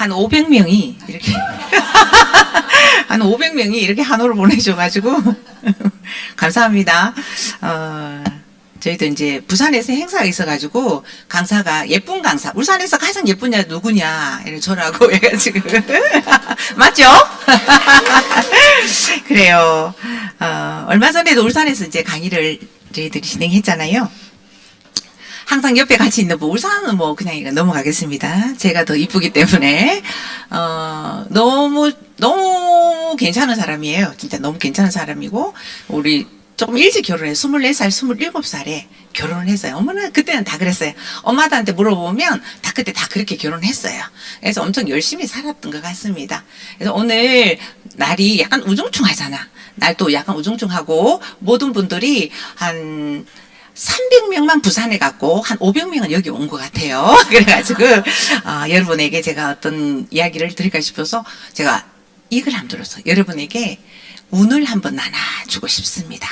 한 500명이 이렇게 한 500명이 이렇게 한호를 보내줘가지고 감사합니다. 저희도 이제 부산에서 행사가 있어가지고 강사가 예쁜 강사, 울산에서 가장 예쁜 야 누구냐 이래 저라고 해가지고 맞죠? 그래요. 얼마 전에도 울산에서 이제 강의를 저희들이 진행했잖아요. 항상 옆에 같이 있는 분, 울산은 뭐 그냥 이거 넘어가겠습니다. 제가 더 이쁘기 때문에 너무 괜찮은 사람이에요. 진짜 너무 괜찮은 사람이고 우리 조금 일찍 결혼해 24살, 27살에 결혼을 했어요. 어머나 그때는 다 그랬어요. 엄마들한테 물어보면 다 그때 다 그렇게 결혼했어요. 그래서 엄청 열심히 살았던 것 같습니다. 그래서 오늘 날이 약간 우중충하잖아. 날도 약간 우중충하고 모든 분들이 한 300명만 부산에 갔고 한 500명은 여기 온 것 같아요. 그래가지고 여러분에게 제가 어떤 이야기를 드릴까 싶어서 제가 이걸 한번 들어서 여러분에게 운을 한번 나눠주고 싶습니다.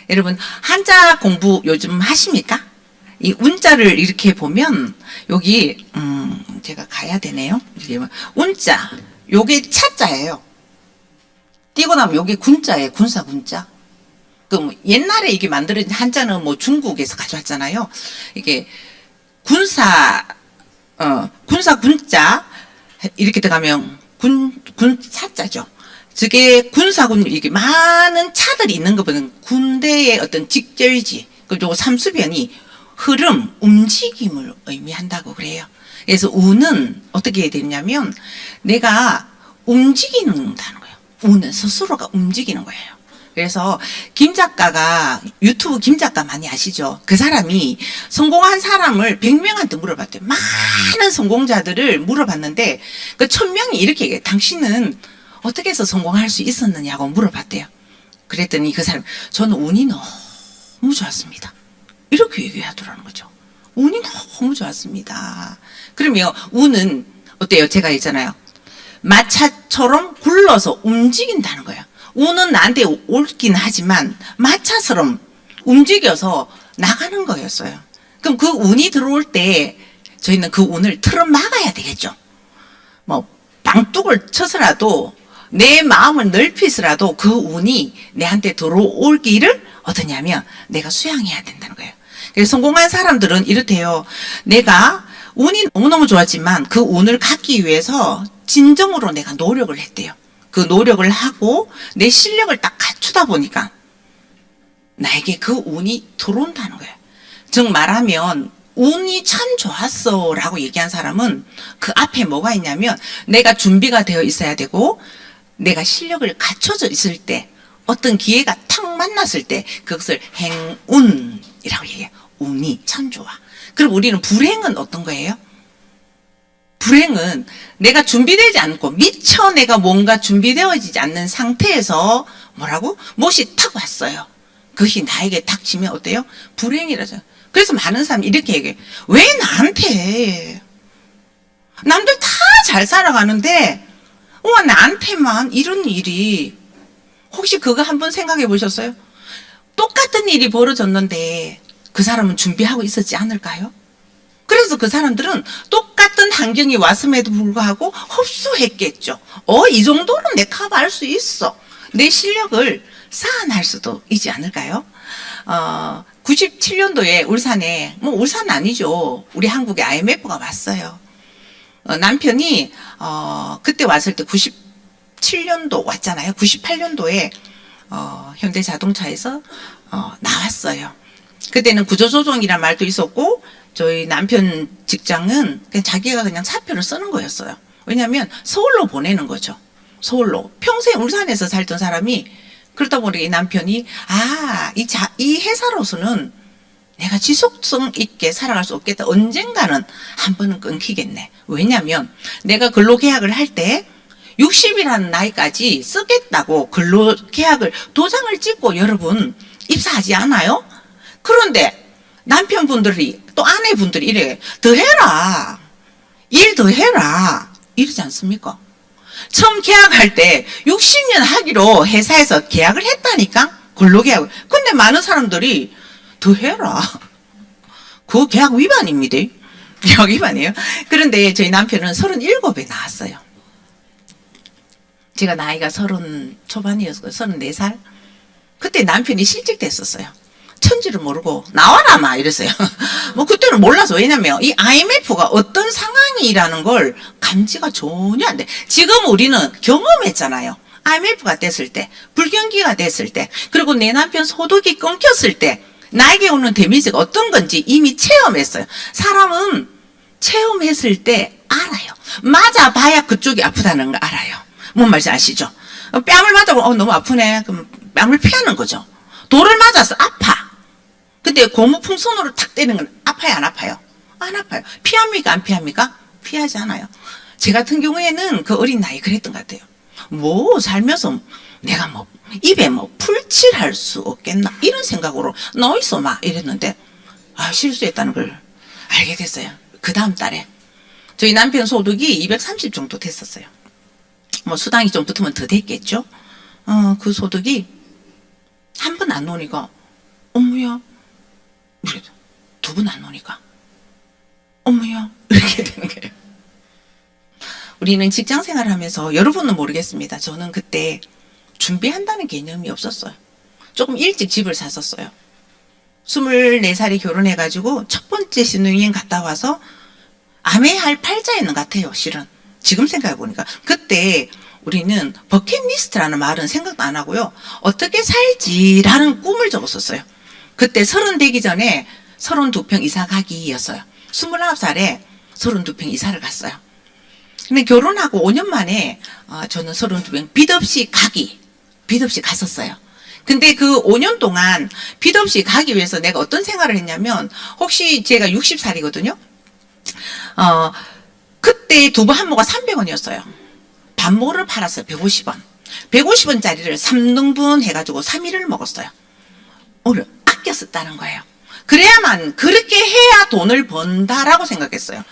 여러분 한자 공부 요즘 하십니까? 이 운자를 이렇게 보면 여기 제가 가야 되네요. 운자 요게 차자예요. 띄고 나면 요게 군자예요. 군사 군자. 그 옛날에 이게 만들어진 한자는 뭐 중국에서 가져왔잖아요. 이게 군사 군자 이렇게 들어가면 군 차자죠. 저게 군사군 이게 많은 차들이 있는 것보다는 군대의 어떤 직절지 그리고 삼수변이 흐름 움직임을 의미한다고 그래요. 그래서 운은 어떻게 해야 되냐면 내가 움직이는 거예요. 운은 스스로가 움직이는 거예요. 그래서 김 작가가 유튜브 김 작가 많이 아시죠? 그 사람이 성공한 사람을 100명한테 물어봤대요. 많은 성공자들을 물어봤는데 그 1000명이 이렇게 얘기해요. 당신은 어떻게 해서 성공할 수 있었느냐고 물어봤대요. 그랬더니 그 사람 저는 운이 너무 좋았습니다. 이렇게 얘기하더라는 거죠. 운이 너무 좋았습니다. 그러면 운은 어때요? 제가 있잖아요. 마차처럼 굴러서 움직인다는 거예요. 운은 나한테 올긴 하지만 마차처럼 움직여서 나가는 거였어요. 그럼 그 운이 들어올 때 저희는 그 운을 틀어 막아야 되겠죠. 뭐 방뚝을 쳐서라도 내 마음을 넓히서라도 그 운이 내한테 들어오기를 어떠냐면 내가 수양해야 된다는 거예요. 그래서 성공한 사람들은 이렇대요. 내가 운이 너무너무 좋았지만 그 운을 갖기 위해서 진정으로 내가 노력을 했대요. 그 노력을 하고 내 실력을 딱 갖추다 보니까 나에게 그 운이 들어온다는 거예요. 즉 말하면 운이 참 좋았어 라고 얘기한 사람은 그 앞에 뭐가 있냐면 내가 준비가 되어 있어야 되고 내가 실력을 갖춰져 있을 때 어떤 기회가 탁 만났을 때 그것을 행운이라고 얘기해요. 운이 참 좋아. 그럼 우리는 불행은 어떤 거예요? 불행은 내가 준비되지 않고 미처 내가 뭔가 준비되어지지 않는 상태에서 뭐라고? 무엇이 탁 왔어요. 그것이 나에게 닥치면 어때요? 불행이라죠. 그래서 많은 사람이 이렇게 얘기해요. 왜 나한테? 남들 다 잘 살아가는데 나한테만 이런 일이 혹시 그거 한번 생각해 보셨어요? 똑같은 일이 벌어졌는데 그 사람은 준비하고 있었지 않을까요? 그래서 그 사람들은 똑같은 환경이 왔음에도 불구하고 흡수했겠죠. 이 정도는 내 커버할 수 있어. 내 실력을 쌓아낼 수도 있지 않을까요? 97년도에 울산에, 뭐 울산 아니죠. 우리 한국에 IMF가 왔어요. 남편이 그때 왔을 때 97년도 왔잖아요. 98년도에 현대자동차에서 나왔어요. 그때는 구조조정이란 말도 있었고 저희 남편 직장은 그냥 자기가 그냥 사표를 쓰는 거였어요. 왜냐하면 서울로 보내는 거죠. 서울로. 평생 울산에서 살던 사람이 그러다 보니 남편이 이 회사로서는 내가 지속성 있게 살아갈 수 없겠다. 언젠가는 한 번은 끊기겠네. 왜냐하면 내가 근로계약을 할 때 60이라는 나이까지 쓰겠다고 근로계약을 도장을 찍고 여러분 입사하지 않아요? 그런데 남편분들이 또 아내분들이 이래 더 해라 일 더 해라 이러지 않습니까? 처음 계약할 때 60년 하기로 회사에서 계약을 했다니까 근로계약을. 근데 많은 사람들이 더 해라 그 계약 위반입니다. 여기만이에요. 그런데 저희 남편은 37에 나왔어요. 제가 나이가 30 초반이었어요. 34살. 그때 남편이 실직됐었어요. 천지를 모르고 나와라 마 이랬어요. 뭐 그때는 몰라서. 왜냐면 이 IMF가 어떤 상황이라는 걸 감지가 전혀 안 돼. 지금 우리는 경험했잖아요. IMF가 됐을 때, 불경기가 됐을 때, 그리고 내 남편 소득이 끊겼을 때 나에게 오는 데미지가 어떤 건지 이미 체험했어요. 사람은 체험했을 때 알아요. 맞아봐야 그쪽이 아프다는 걸 알아요. 뭔 말인지 아시죠? 뺨을 맞아보면 너무 아프네. 그럼 뺨을 피하는 거죠. 돌을 맞아서 아파. 근데 고무풍선으로 탁 때리는 건 아파요, 안 아파요? 안 아파요. 피합니까, 안 피합니까? 피하지 않아요. 제 같은 경우에는 그 어린 나이 그랬던 것 같아요. 뭐 살면서 내가 뭐 입에 뭐 풀칠할 수 없겠나 이런 생각으로 너 있어 막 이랬는데 실수했다는 걸 알게 됐어요. 그 다음 달에 저희 남편 소득이 230 정도 됐었어요. 뭐 수당이 좀 붙으면 더 됐겠죠. 그 소득이 한 번 안 노니까 어머야, 두 번 안 노니까 어머야 이렇게 되는 거예요. 우리는 직장 생활을 하면서 여러분은 모르겠습니다. 저는 그때 준비한다는 개념이 없었어요. 조금 일찍 집을 샀었어요. 24살이 결혼해가지고 첫 번째 신혼여행 갔다 와서 아메할 팔자였는 것 같아요. 실은 지금 생각해보니까 그때 우리는 버킷리스트라는 말은 생각도 안 하고요. 어떻게 살지라는 꿈을 적었었어요. 그때 30 되기 전에 32평 이사 가기였어요. 29살에 32평 이사를 갔어요. 근데 결혼하고 5년 만에 저는 32평 빚 없이 갔었어요. 근데 그 5년 동안 빚 없이 가기 위해서 내가 어떤 생각을 했냐면, 혹시 제가 60살이거든요. 그때 두부 한 모가 300원이었어요. 반모를 팔았어요. 150원. 150원짜리를 3등분 해가지고 3일을 먹었어요. 오늘 아껴 썼다는 거예요. 그래야만 그렇게 해야 돈을 번다라고 생각했어요.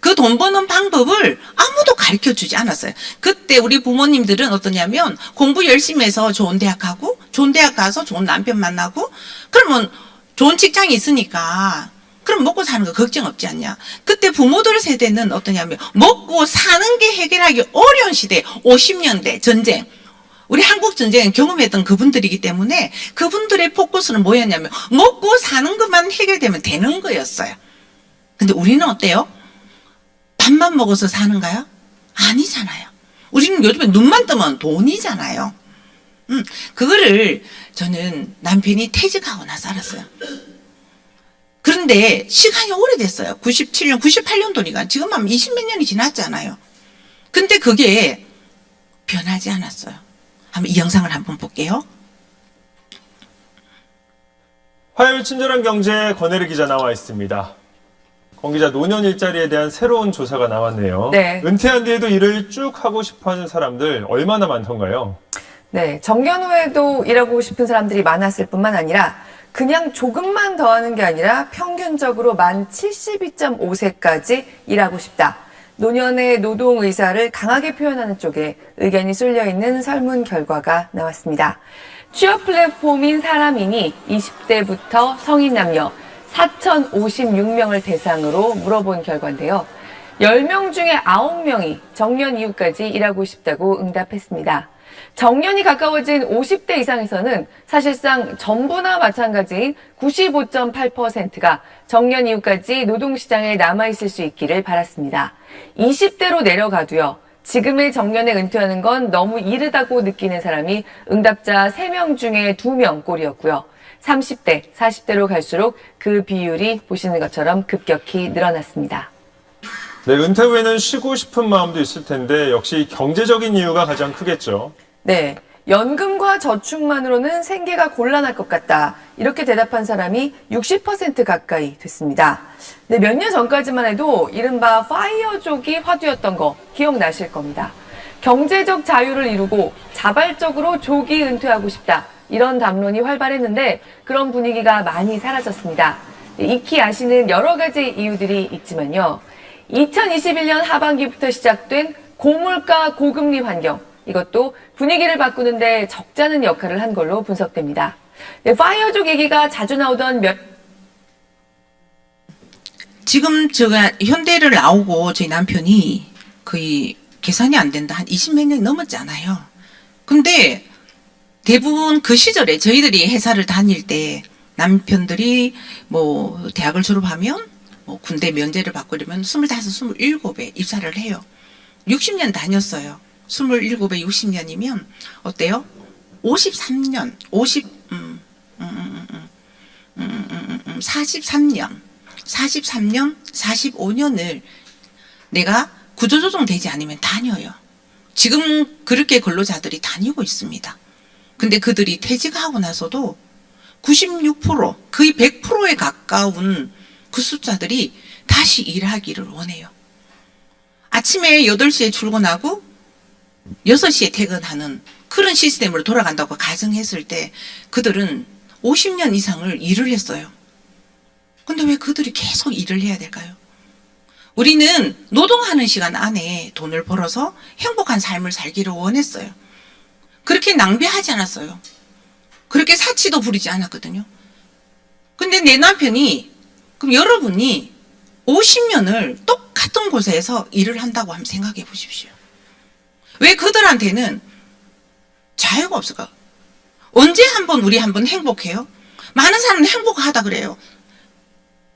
그 돈 버는 방법을 아무도 가르쳐 주지 않았어요. 그때 우리 부모님들은 어떠냐면 공부 열심히 해서 좋은 대학 가고 좋은 대학 가서 좋은 남편 만나고 그러면 좋은 직장이 있으니까 그럼 먹고 사는 거 걱정 없지 않냐. 그때 부모들 세대는 어떠냐면 먹고 사는 게 해결하기 어려운 시대, 50년대 전쟁. 우리 한국 전쟁을 경험했던 그분들이기 때문에 그분들의 포커스는 뭐였냐면 먹고 사는 것만 해결되면 되는 거였어요. 근데 우리는 어때요? 밥만 먹어서 사는가요? 아니잖아요. 우리는 요즘에 눈만 뜨면 돈이잖아요. 그거를 저는 남편이 퇴직하고 나서 알았어요. 그런데 시간이 오래됐어요. 97년, 98년도니까 지금 한 20몇 년이 지났잖아요. 근데 그게 변하지 않았어요. 한번 이 영상을 한번 볼게요. 화요일 친절한 경제 권혜리 기자 나와 있습니다. 권 기자, 노년 일자리에 대한 새로운 조사가 나왔네요. 네. 은퇴한 뒤에도 일을 쭉 하고 싶어하는 사람들 얼마나 많던가요? 네, 정년 후에도 일하고 싶은 사람들이 많았을 뿐만 아니라 그냥 조금만 더 하는 게 아니라 평균적으로 만 72.5세까지 일하고 싶다. 노년의 노동 의사를 강하게 표현하는 쪽에 의견이 쏠려 있는 설문 결과가 나왔습니다. 취업 플랫폼인 사람인이 20대부터 성인 남녀 4,056명을 대상으로 물어본 결과인데요. 10명 중에 9명이 정년 이후까지 일하고 싶다고 응답했습니다. 정년이 가까워진 50대 이상에서는 사실상 전부나 마찬가지인 95.8%가 정년 이후까지 노동시장에 남아있을 수 있기를 바랐습니다. 20대로 내려가도요. 지금의 정년에 은퇴하는 건 너무 이르다고 느끼는 사람이 응답자 3명 중에 2명 꼴이었고요. 30대, 40대로 갈수록 그 비율이 보시는 것처럼 급격히 늘어났습니다. 네, 은퇴 후에는 쉬고 싶은 마음도 있을 텐데 역시 경제적인 이유가 가장 크겠죠. 네, 연금과 저축만으로는 생계가 곤란할 것 같다. 이렇게 대답한 사람이 60% 가까이 됐습니다. 네, 몇 년 전까지만 해도 이른바 파이어족이 화두였던 거 기억나실 겁니다. 경제적 자유를 이루고 자발적으로 조기 은퇴하고 싶다. 이런 담론이 활발했는데 그런 분위기가 많이 사라졌습니다. 네, 익히 아시는 여러 가지 이유들이 있지만요. 2021년 하반기부터 시작된 고물가 고금리 환경, 이것도 분위기를 바꾸는데 적잖은 역할을 한 걸로 분석됩니다. 네, 파이어족 얘기가 자주 나오던 지금 제가 현대를 나오고 저희 남편이 거의 계산이 안 된다. 한 20몇 년 넘었잖아요. 근데 대부분 그 시절에 저희들이 회사를 다닐 때 남편들이 뭐 대학을 졸업하면 뭐 군대 면제를 받고 이러면 25, 27에 입사를 해요. 60년 다녔어요. 27에 60년이면 어때요? 43년, 43년, 45년을 내가 구조조정 되지 않으면 다녀요. 지금 그렇게 근로자들이 다니고 있습니다. 근데 그들이 퇴직하고 나서도 96%, 거의 100%에 가까운 그 숫자들이 다시 일하기를 원해요. 아침에 8시에 출근하고 6시에 퇴근하는 그런 시스템으로 돌아간다고 가정했을 때 그들은 50년 이상을 일을 했어요. 근데 왜 그들이 계속 일을 해야 될까요? 우리는 노동하는 시간 안에 돈을 벌어서 행복한 삶을 살기를 원했어요. 그렇게 낭비하지 않았어요. 그렇게 사치도 부리지 않았거든요. 근데 내 남편이, 그럼 여러분이 50년을 똑같은 곳에서 일을 한다고 한번 생각해 보십시오. 왜 그들한테는 자유가 없을까? 언제 우리 한번 행복해요? 많은 사람은 행복하다 그래요.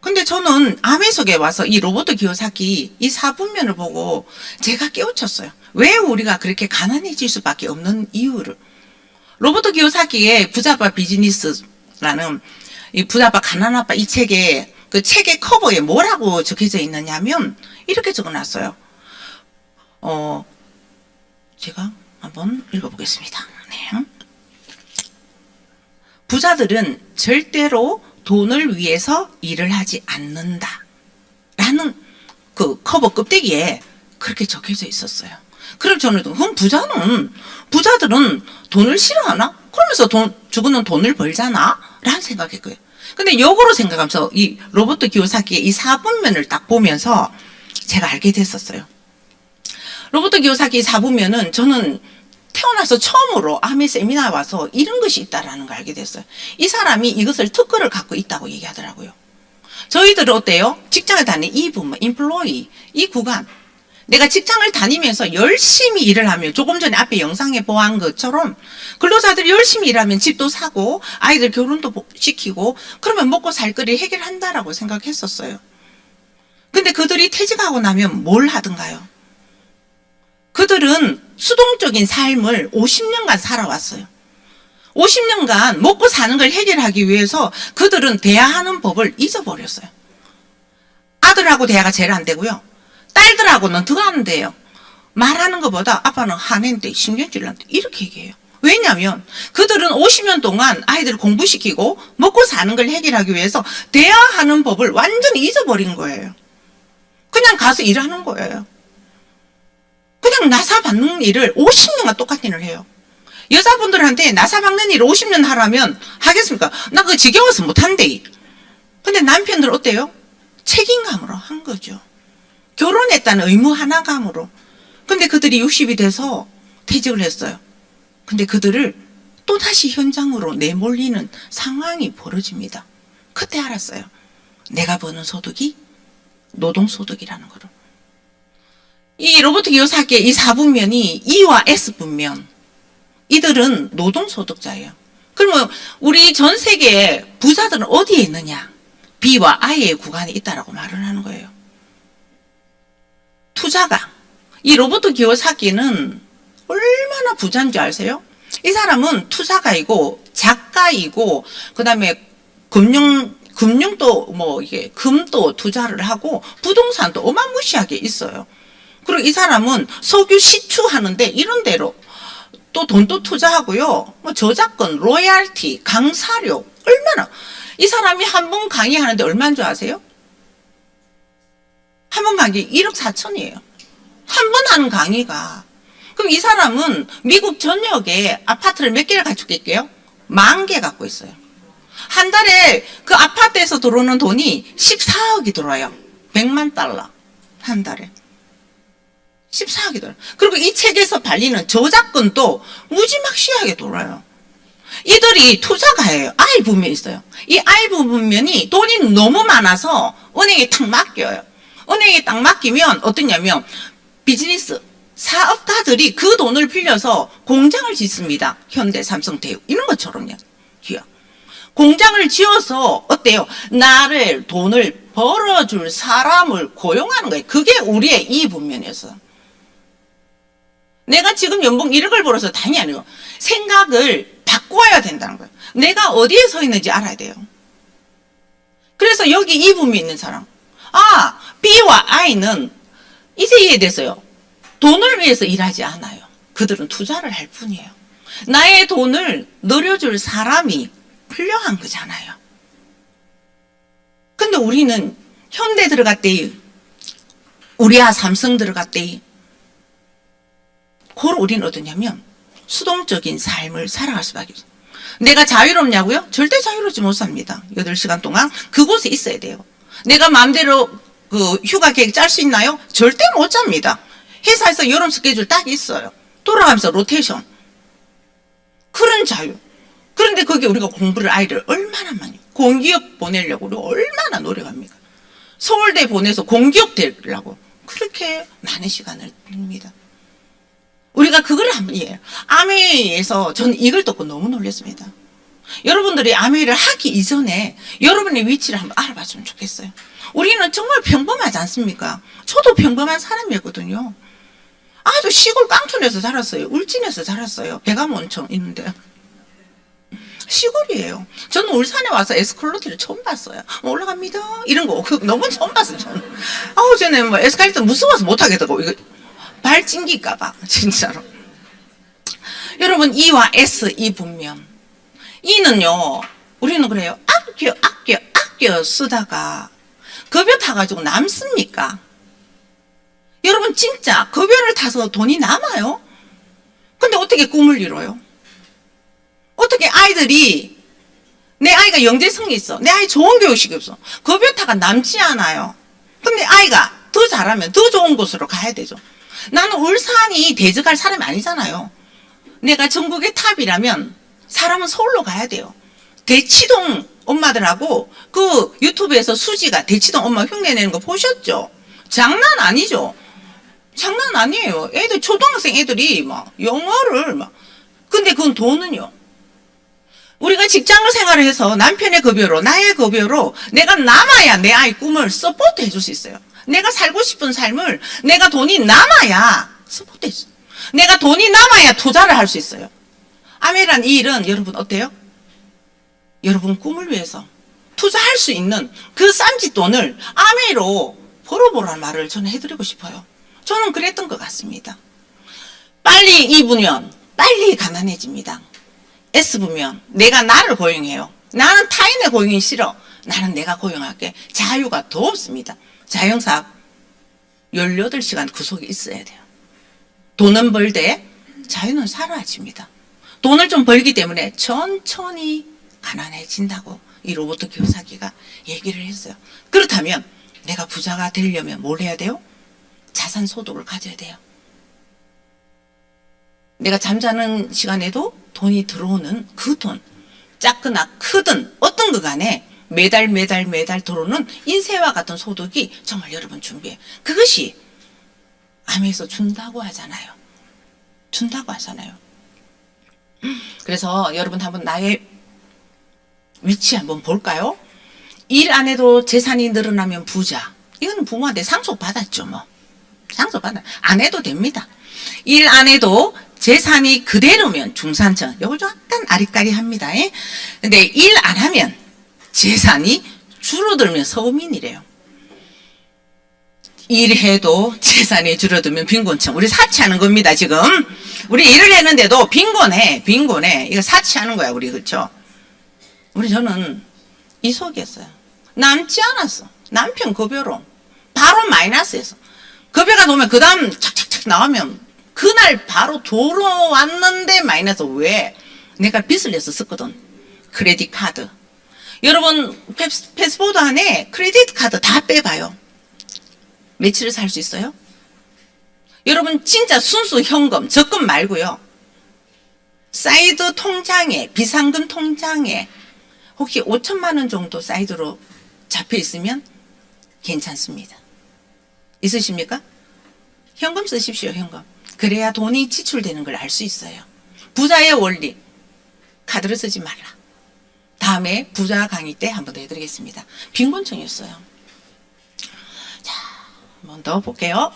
근데 저는 아메석에 와서 이 로버트 기요사키 이 사분면을 보고 제가 깨우쳤어요. 왜 우리가 그렇게 가난해질 수밖에 없는 이유를. 로버트 기요사키의 부자빠 비즈니스라는 이 부자빠 가난아빠 이 책에 그 책의 커버에 뭐라고 적혀져 있느냐면 이렇게 적어놨어요. 제가 한번 읽어보겠습니다. 네. 부자들은 절대로 돈을 위해서 일을 하지 않는다. 라는 그 커버 껍데기에 그렇게 적혀져 있었어요. 그럼 저는 그럼 부자들은 돈을 싫어하나? 그러면서 죽어는 돈을 벌잖아? 라는 생각했고요. 근데 역으로 생각하면서 이 로버트 기요사키의 이 사분면을 딱 보면서 제가 알게 됐었어요. 로버트 기요사키 사분면은 저는 태어나서 처음으로 아메 세미나 와서 이런 것이 있다라는 걸 알게 됐어요. 이 사람이 이것을 특허를 갖고 있다고 얘기하더라고요. 저희들은 어때요? 직장을 다니는 이 부분, 인플로이, 이 구간. 내가 직장을 다니면서 열심히 일을 하면 조금 전에 앞에 영상에 보한 것처럼 근로자들이 열심히 일하면 집도 사고 아이들 결혼도 시키고 그러면 먹고 살 거리 해결한다라고 생각했었어요. 근데 그들이 퇴직하고 나면 뭘 하던가요? 그들은 수동적인 삶을 50년간 살아왔어요. 50년간 먹고 사는 걸 해결하기 위해서 그들은 대화하는 법을 잊어버렸어요. 아들하고 대화가 제일 안 되고요. 딸들하고는 더 안 돼요. 말하는 것보다 아빠는 화낸데 신경질난데 이렇게 얘기해요. 왜냐하면 그들은 50년 동안 아이들을 공부시키고 먹고 사는 걸 해결하기 위해서 대화하는 법을 완전히 잊어버린 거예요. 그냥 가서 일하는 거예요. 그냥 나사 받는 일을 50년간 똑같은 일을 해요. 여자분들한테 나사 박는 일을 50년 하라면 하겠습니까? 나 그거 지겨워서 못한대. 근데 남편들 어때요? 책임감으로 한 거죠. 결혼했다는 의무 하나감으로. 근데 그들이 60이 돼서 퇴직을 했어요. 근데 그들을 또다시 현장으로 내몰리는 상황이 벌어집니다. 그때 알았어요. 내가 버는 소득이 노동소득이라는 거를. 이 로버트 기요사키의 이 4분면이 E와 S분면, 이들은 노동소득자예요. 그러면 우리 전 세계의 부자들은 어디에 있느냐? B와 I의 구간에 있다라고 말을 하는 거예요. 투자가, 이 로버트 기요사키는 얼마나 부자인 줄 아세요? 이 사람은 투자가이고 작가이고 그다음에 금융도 뭐 이게 금도 투자를 하고 부동산도 어마무시하게 있어요. 그리고 이 사람은 석유 시추하는데 이런 데로 또 돈도 투자하고요. 뭐 저작권, 로얄티, 강사료 얼마나. 이 사람이 한 번 강의하는데 얼마인 줄 아세요? 한 번 강의 1억 4천이에요. 한 번 하는 강의가. 그럼 이 사람은 미국 전역에 아파트를 몇 개를 갖추고 있게요? 10,000개 갖고 있어요. 한 달에 그 아파트에서 들어오는 돈이 14억이 들어와요. 100만 달러. 한 달에. 14억이 들어요. 그리고 이 책에서 발리는 저작권도 무지막지하게 돌아요. 이들이 투자가예요. I 부분이 있어요. 이 I 부분이 돈이 너무 많아서 은행에 탁 맡겨요. 은행에 딱 맡기면 어떠냐면 비즈니스 사업가들이 그 돈을 빌려서 공장을 짓습니다. 현대, 삼성, 대우 이런 것처럼요. 기업. 공장을 지어서 어때요? 나를 돈을 벌어줄 사람을 고용하는 거예요. 그게 우리의 이분면이었어. 내가 지금 연봉 1억을 벌어서 당연히 아니고 생각을 바꿔야 된다는 거예요. 내가 어디에 서 있는지 알아야 돼요. 그래서 여기 이분이 있는 사람. 아, B와 I는 이제 이해됐어요. 돈을 위해서 일하지 않아요. 그들은 투자를 할 뿐이에요. 나의 돈을 늘려줄 사람이 필요한 거잖아요. 근데 우리는 현대 들어갔대, 우리야 삼성 들어갔대. 그걸 우리는 어떠냐면 수동적인 삶을 살아갈 수밖에 없어요. 내가 자유롭냐고요? 절대 자유롭지 못 삽니다. 8시간 동안 그곳에 있어야 돼요. 내가 마음대로 그 휴가 계획 짤 수 있나요? 절대 못 잡니다. 회사에서 여름 스케줄 딱 있어요. 돌아가면서 로테이션. 그런 자유. 그런데 거기에 우리가 공부를 아이를 얼마나 많이, 공기업 보내려고 우리가 얼마나 노력합니까? 서울대 보내서 공기업 되려고 그렇게 많은 시간을 듭니다. 우리가 그걸 한번 이해해요. 아메이에서 저는 이걸 듣고 너무 놀랐습니다. 여러분들이 아메이를 하기 이전에 여러분의 위치를 한번 알아봤으면 좋겠어요. 우리는 정말 평범하지 않습니까? 저도 평범한 사람이었거든요. 아주 시골 깡촌에서 자랐어요. 울진에서 자랐어요. 배감온천 있는데. 시골이에요. 저는 울산에 와서 에스컬레이터를 처음 봤어요. 올라갑니다. 이런 거 너무 처음 봤어요. 저는. 아우 저는 뭐 에스컬레이터 무서워서 못 하겠다고 이거 발 찡길까봐 진짜로. 여러분 E와 S 이 분면. E는요. 우리는 그래요. 아껴 쓰다가 급여 타가지고 남습니까? 여러분 진짜 급여를 타서 돈이 남아요? 근데 어떻게 꿈을 이뤄요? 어떻게 아이들이 내 아이가 영재성이 있어. 내 아이 좋은 교육식이 없어. 급여타가 남지 않아요. 근데 아이가 더 잘하면 더 좋은 곳으로 가야 되죠. 나는 울산이 대적할 사람이 아니잖아요. 내가 전국의 탑이라면 사람은 서울로 가야 돼요. 대치동 엄마들하고 그 유튜브에서 수지가 대치동 엄마 흉내내는 거 보셨죠? 장난 아니죠? 장난 아니에요. 애들 초등학생 애들이 막 영어를 막 근데 그건 돈은요. 우리가 직장을 생활을 해서 남편의 급여로 나의 급여로 내가 남아야 내 아이 꿈을 서포트 해줄 수 있어요. 내가 살고 싶은 삶을 내가 돈이 남아야 서포트 해줘. 내가 돈이 남아야 투자를 할 수 있어요. 아메란 이 일은 여러분 어때요? 여러분 꿈을 위해서 투자할 수 있는 그 쌈짓돈을 아메로 벌어보라는 말을 저는 해드리고 싶어요. 저는 그랬던 것 같습니다. 빨리 입으면 빨리 가난해집니다. S부면 내가 나를 고용해요. 나는 타인의 고용이 싫어. 나는 내가 고용할게. 자유가 더 없습니다. 자영사업 18시간 그 속에 있어야 돼요. 돈은 벌되 자유는 사라집니다. 돈을 좀 벌기 때문에 천천히 가난해진다고 이 로봇 교사기가 얘기를 했어요. 그렇다면 내가 부자가 되려면 뭘 해야 돼요? 자산 소득을 가져야 돼요. 내가 잠자는 시간에도 돈이 들어오는 그 돈, 작거나 크든 어떤 거 간에 매달 들어오는 인쇄와 같은 소득이 정말 여러분 준비해. 그것이 암에서 준다고 하잖아요. 준다고 하잖아요. 그래서 여러분 한번 나의 위치 한번 볼까요? 일 안 해도 재산이 늘어나면 부자. 이건 부모한테 상속 받았죠, 뭐. 상속 받아. 안 해도 됩니다. 일 안 해도 재산이 그대로면 중산층. 요거 좀 약간 아리까리합니다. 근데 일 안 하면 재산이 줄어들면 서민이래요. 일해도 재산이 줄어들면 빈곤층. 우리 사치하는 겁니다, 지금. 우리 일을 했는데도 빈곤해. 이거 사치하는 거야, 우리. 그렇죠? 저는 이 속이었어요. 남지 않았어. 남편 급여로. 바로 마이너스에서. 급여가 나오면 그 다음 착착착 나오면 그날 바로 돌아왔는데 마이너스. 왜? 내가 빚을 내서 썼거든. 크레딧 카드. 여러분 패스포드 안에 크레딧 카드 다 빼봐요. 며칠을 살 수 있어요? 여러분 진짜 순수 현금, 적금 말고요. 사이드 통장에, 비상금 통장에 혹시 5천만 원 정도 사이드로 잡혀 있으면 괜찮습니다. 있으십니까? 현금 쓰십시오, 현금. 그래야 돈이 지출되는 걸 알 수 있어요. 부자의 원리, 카드를 쓰지 말라. 다음에 부자 강의 때 한 번 더 해드리겠습니다. 빈곤층이었어요. 자, 한번 더 볼게요.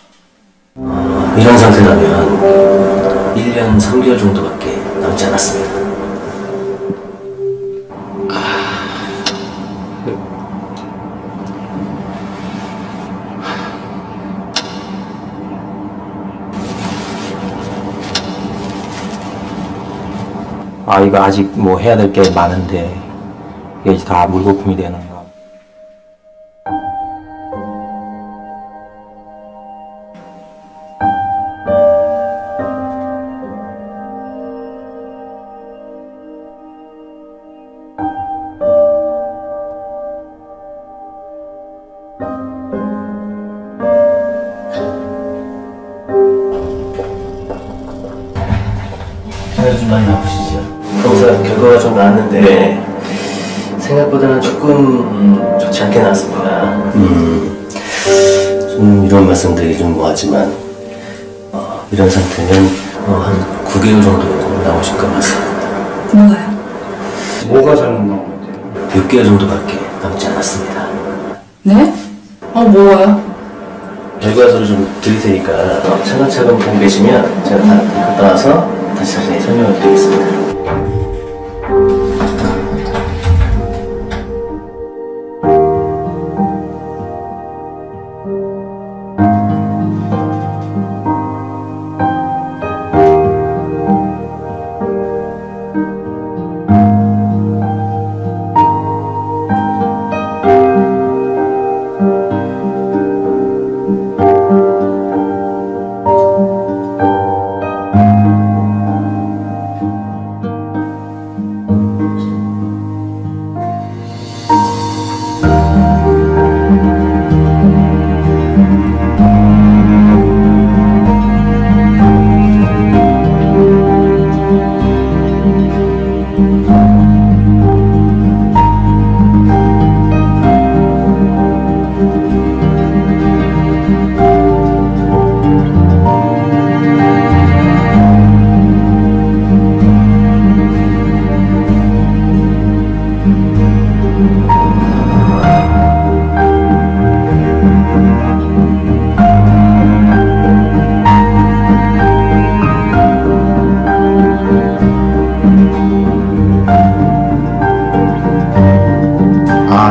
이런 상태라면 1년 3개월 정도밖에 남지 않았습니다. 이거 아직 뭐 해야 될 게 많은데 이게 이제 다 물거품이 되는 거. 요즘 많이 아프시죠? 검사 결과가 좀 나왔는데 생각보다는 조금 좋지 않게 나왔습니다. 좀 이런 말씀드리기 좀 뭐하지만 이런 상태면 한 9개월 정도 남으실 것 같습니다. 뭐가요? 뭐가 잘못 나온 건데요? 6개월 정도밖에 남지 않았습니다. 네? 뭐가요? 결과서를 좀 드릴 테니까 차근차근 보고 계시면 제가 다 갔다 와서 다시 자세히 설명을 드리겠습니다.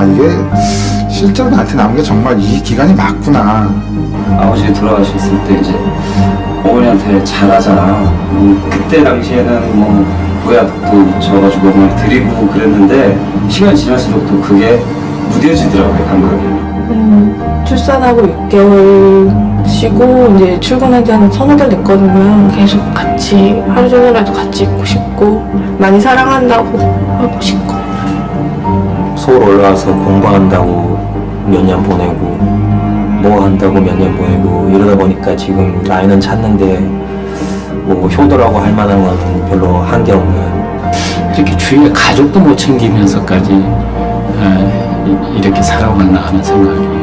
이게 실제로 나한테 나온 게 정말 이 기간이 맞구나. 아버지 돌아가셨을 때 이제 어머니한테 잘하잖아. 그때 당시에는 뭐 보약도 줘가지고 어머니 드리고 그랬는데 시간이 지날수록 또 그게 무뎌지더라고요, 감각이. 출산하고 6개월 쉬고 이제 출근한 지 한 서너 달 됐거든요. 계속 같이 하루 종일라도 같이 있고 싶고 많이 사랑한다고 하고 싶고. 서울 올라와서 공부한다고 몇 년 보내고 뭐 한다고 몇 년 보내고 이러다 보니까 지금 나이는 찼는데 뭐 효도라고 할 만한 건 별로 한 게 없는. 이렇게 주위에 가족도 못 챙기면서까지 이렇게 살아왔나 하는 생각이.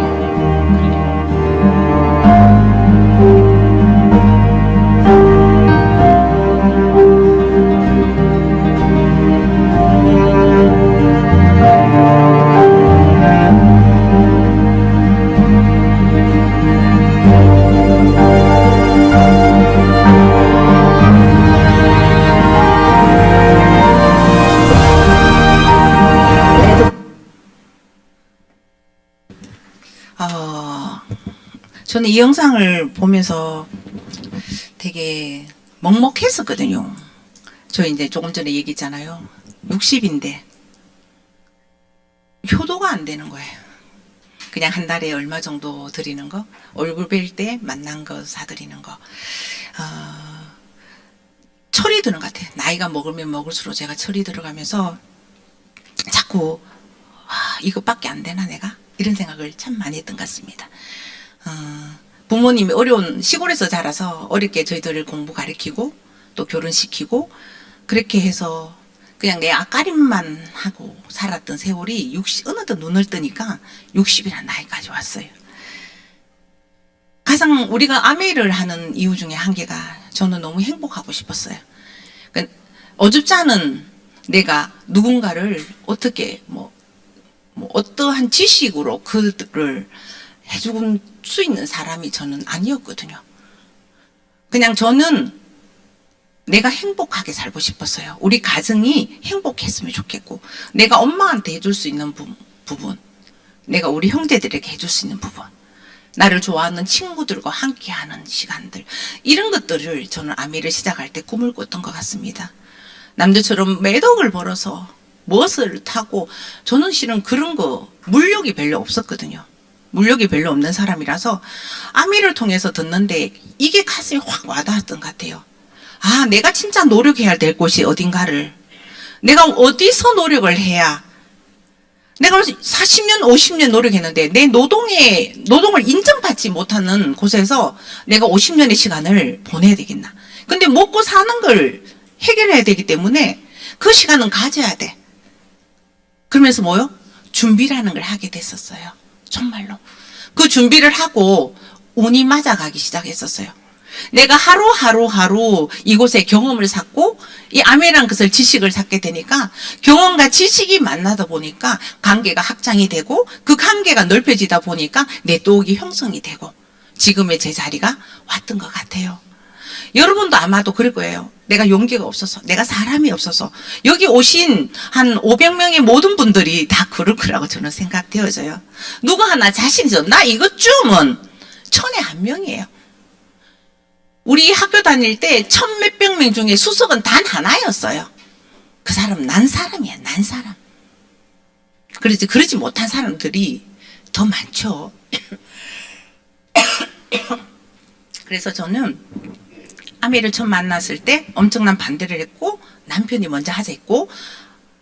저는 이 영상을 보면서 되게 먹먹했었거든요. 저 이제 조금 전에 얘기했잖아요. 60인데 효도가 안 되는 거예요. 그냥 한 달에 얼마 정도 드리는 거, 얼굴 뵐 때 만난 거 사드리는 거. 철이 드는 것 같아요. 나이가 먹으면 먹을수록 제가 철이 들어가면서 자꾸 이것밖에 안 되나 내가? 이런 생각을 참 많이 했던 것 같습니다. 부모님이 어려운 시골에서 자라서 어렵게 저희들을 공부 가르치고 또 결혼시키고 그렇게 해서 그냥 내 앞가림만 하고 살았던 세월이 어느덧 눈을 뜨니까 60이라는 나이까지 왔어요. 가장 우리가 아메를 하는 이유 중에 한 개가 저는 너무 행복하고 싶었어요. 그러니까 어줍지 않은 내가 누군가를 어떻게 뭐 어떠한 지식으로 그들을 해줄 수 있는 사람이 저는 아니었거든요. 그냥 저는 내가 행복하게 살고 싶었어요. 우리 가정이 행복했으면 좋겠고, 내가 엄마한테 해줄 수 있는 부분, 내가 우리 형제들에게 해줄 수 있는 부분, 나를 좋아하는 친구들과 함께하는 시간들, 이런 것들을 저는 아미를 시작할 때 꿈을 꿨던 것 같습니다. 남들처럼 매덕을 벌어서 무엇을 타고, 저는 실은 그런 거 물욕이 별로 없었거든요. 물욕이 별로 없는 사람이라서 아미를 통해서 듣는데 이게 가슴이 확 와닿았던 것 같아요. 아, 내가 진짜 노력해야 될 곳이 어딘가를, 내가 어디서 노력을 해야, 내가 40년, 50년 노력했는데 내 노동을 인정받지 못하는 곳에서 내가 50년의 시간을 보내야 되겠나. 근데 먹고 사는 걸 해결해야 되기 때문에 그 시간은 가져야 돼. 그러면서 뭐요? 준비라는 걸 하게 됐었어요. 정말로. 그 준비를 하고 운이 맞아가기 시작했었어요. 내가 하루 이곳에 경험을 쌓고 이 아메라는 것을 지식을 쌓게 되니까 경험과 지식이 만나다 보니까 관계가 확장이 되고 그 관계가 넓혀지다 보니까 네트워크가 형성이 되고 지금의 제 자리가 왔던 것 같아요. 여러분도 아마도 그럴 거예요. 내가 용기가 없어서, 내가 사람이 없어서. 여기 오신 한 500명의 모든 분들이 다 그럴 거라고 저는 생각되어져요. 누구 하나 자신 있어. 나 이것쯤은 천에 한 명이에요. 우리 학교 다닐 때 1000몇백 명 중에 수석은 단 하나였어요. 그 사람 난 사람이야, 난 사람. 그러지 못한 사람들이 더 많죠. 그래서 저는 아미를 처음 만났을 때 엄청난 반대를 했고, 남편이 먼저 하자 했고,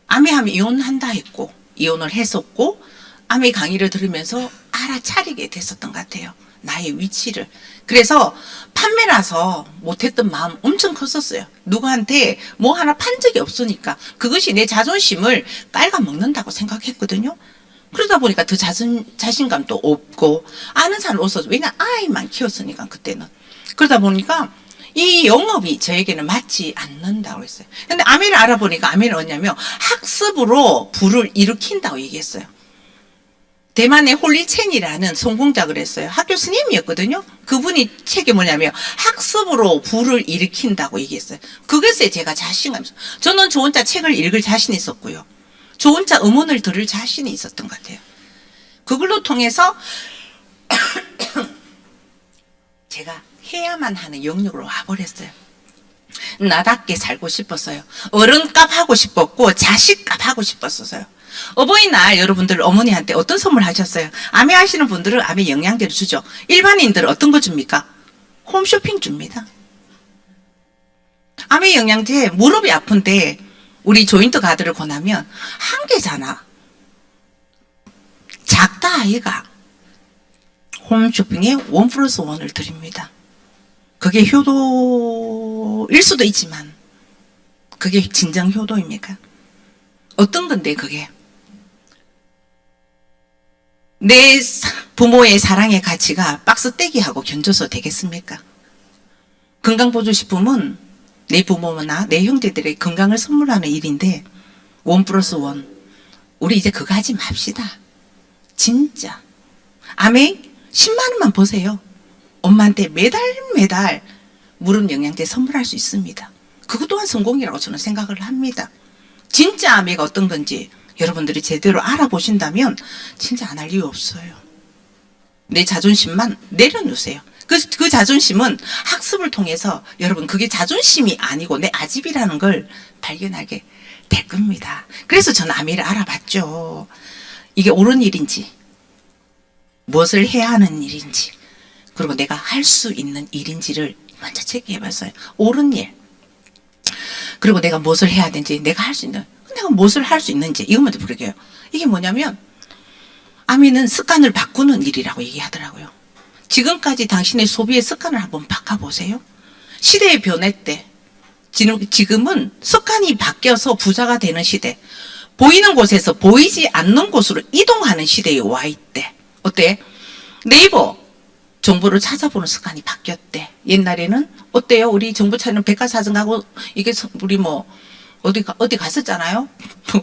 아미하면 이혼한다 했고, 이혼을 했었고, 아미 강의를 들으면서 알아차리게 됐었던 것 같아요. 나의 위치를. 그래서 판매라서 못했던 마음 엄청 컸었어요. 누구한테 뭐 하나 판 적이 없으니까 그것이 내 자존심을 깔아먹는다고 생각했거든요. 그러다 보니까 더 자신감도 없고, 아는 사람 없어서, 왜냐 아이만 키웠으니까 그때는. 그러다 보니까 이 영업이 저에게는 맞지 않는다고 했어요. 근데 아미를 알아보니까 아미는 뭐냐면 학습으로 부를 일으킨다고 얘기했어요. 대만의 홀리첸이라는 성공작을 했어요. 학교 스님이었거든요. 그분이 책이 뭐냐면 학습으로 부를 일으킨다고 얘기했어요. 그것에 제가 자신감이 있어요. 저는 저 혼자 책을 읽을 자신이 있었고요. 저 혼자 음원을 들을 자신이 있었던 것 같아요. 그걸로 통해서 제가 해야만 하는 영역으로 와버렸어요. 나답게 살고 싶었어요. 어른값 하고 싶었고 자식값 하고 싶었어요. 어버이날 여러분들 어머니한테 어떤 선물 하셨어요? 아메 하시는 분들은 아메 영양제를 주죠. 일반인들은 어떤 거 줍니까? 홈쇼핑 줍니다. 아메 영양제 무릎이 아픈데 우리 조인트 가드를 권하면 한 개잖아. 작다 아이가. 홈쇼핑에 1+1을 드립니다. 그게 효도일 수도 있지만 그게 진정 효도입니까? 어떤 건데 그게? 내 부모의 사랑의 가치가 박스떼기하고 견줘서 되겠습니까? 건강보조식품은 내 부모나 내 형제들의 건강을 선물하는 일인데 1+1 우리 이제 그거 하지 맙시다. 진짜 아메 10만 원만 보세요. 엄마한테 매달 무릎 영양제 선물할 수 있습니다. 그것 또한 성공이라고 저는 생각을 합니다. 진짜 아메가 어떤 건지 여러분들이 제대로 알아보신다면 진짜 안 할 이유 없어요. 내 자존심만 내려놓으세요. 그 자존심은 학습을 통해서 여러분 그게 자존심이 아니고 내 아집이라는 걸 발견하게 될 겁니다. 그래서 저는 아메를 알아봤죠. 이게 옳은 일인지 무엇을 해야 하는 일인지 그리고 내가 할 수 있는 일인지를 먼저 체크해봤어요. 옳은 일. 그리고 내가 무엇을 해야 되는지 내가 할 수 있는 내가 무엇을 할 수 있는지 이것만 부르게요. 이게 뭐냐면 아미는 습관을 바꾸는 일이라고 얘기하더라고요. 지금까지 당신의 소비의 습관을 한번 바꿔보세요. 시대의 변화 때 지금은 습관이 바뀌어서 부자가 되는 시대. 보이는 곳에서 보이지 않는 곳으로 이동하는 시대에 와 있대. 어때? 네이버 정보를 찾아보는 습관이 바뀌었대. 옛날에는 어때요? 우리 정보 찾는 백과사전 가고 이게 우리 뭐 어디 갔었잖아요.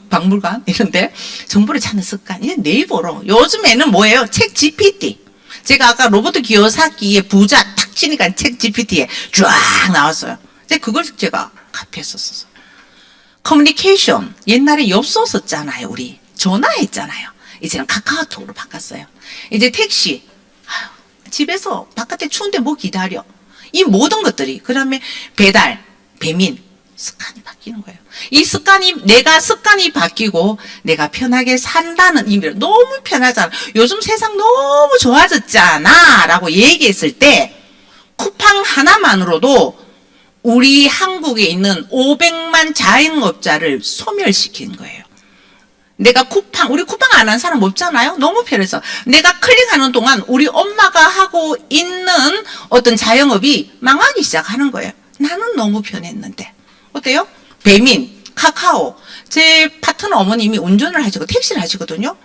박물관 이런데 정보를 찾는 습관. 이제 네이버로. 요즘에는 뭐예요? 책 GPT. 제가 아까 로버트 기요사키의 부자 탁 치니까 책 GPT에 쫙 나왔어요. 이제 그걸 제가 카피했었어요. 커뮤니케이션. 옛날에 엽서 썼잖아요. 우리 전화했잖아요. 이제는 카카오톡으로 바꿨어요. 이제 택시. 아유, 집에서 바깥에 추운데 뭐 기다려. 이 모든 것들이 그다음에 배달, 배민 습관이 바뀌는 거예요. 이 습관이 내가 습관이 바뀌고 내가 편하게 산다는 의미로 너무 편하잖아. 요즘 세상 너무 좋아졌잖아라고 얘기했을 때 쿠팡 하나만으로도 우리 한국에 있는 500만 자영업자를 소멸시킨 거예요. 내가 우리 쿠팡 안 한 사람 없잖아요? 너무 편해서. 내가 클릭하는 동안 우리 엄마가 하고 있는 어떤 자영업이 망하기 시작하는 거예요. 나는 너무 편했는데. 어때요? 배민, 카카오. 제 파트너 어머님이 운전을 하시고 택시를 하시거든요.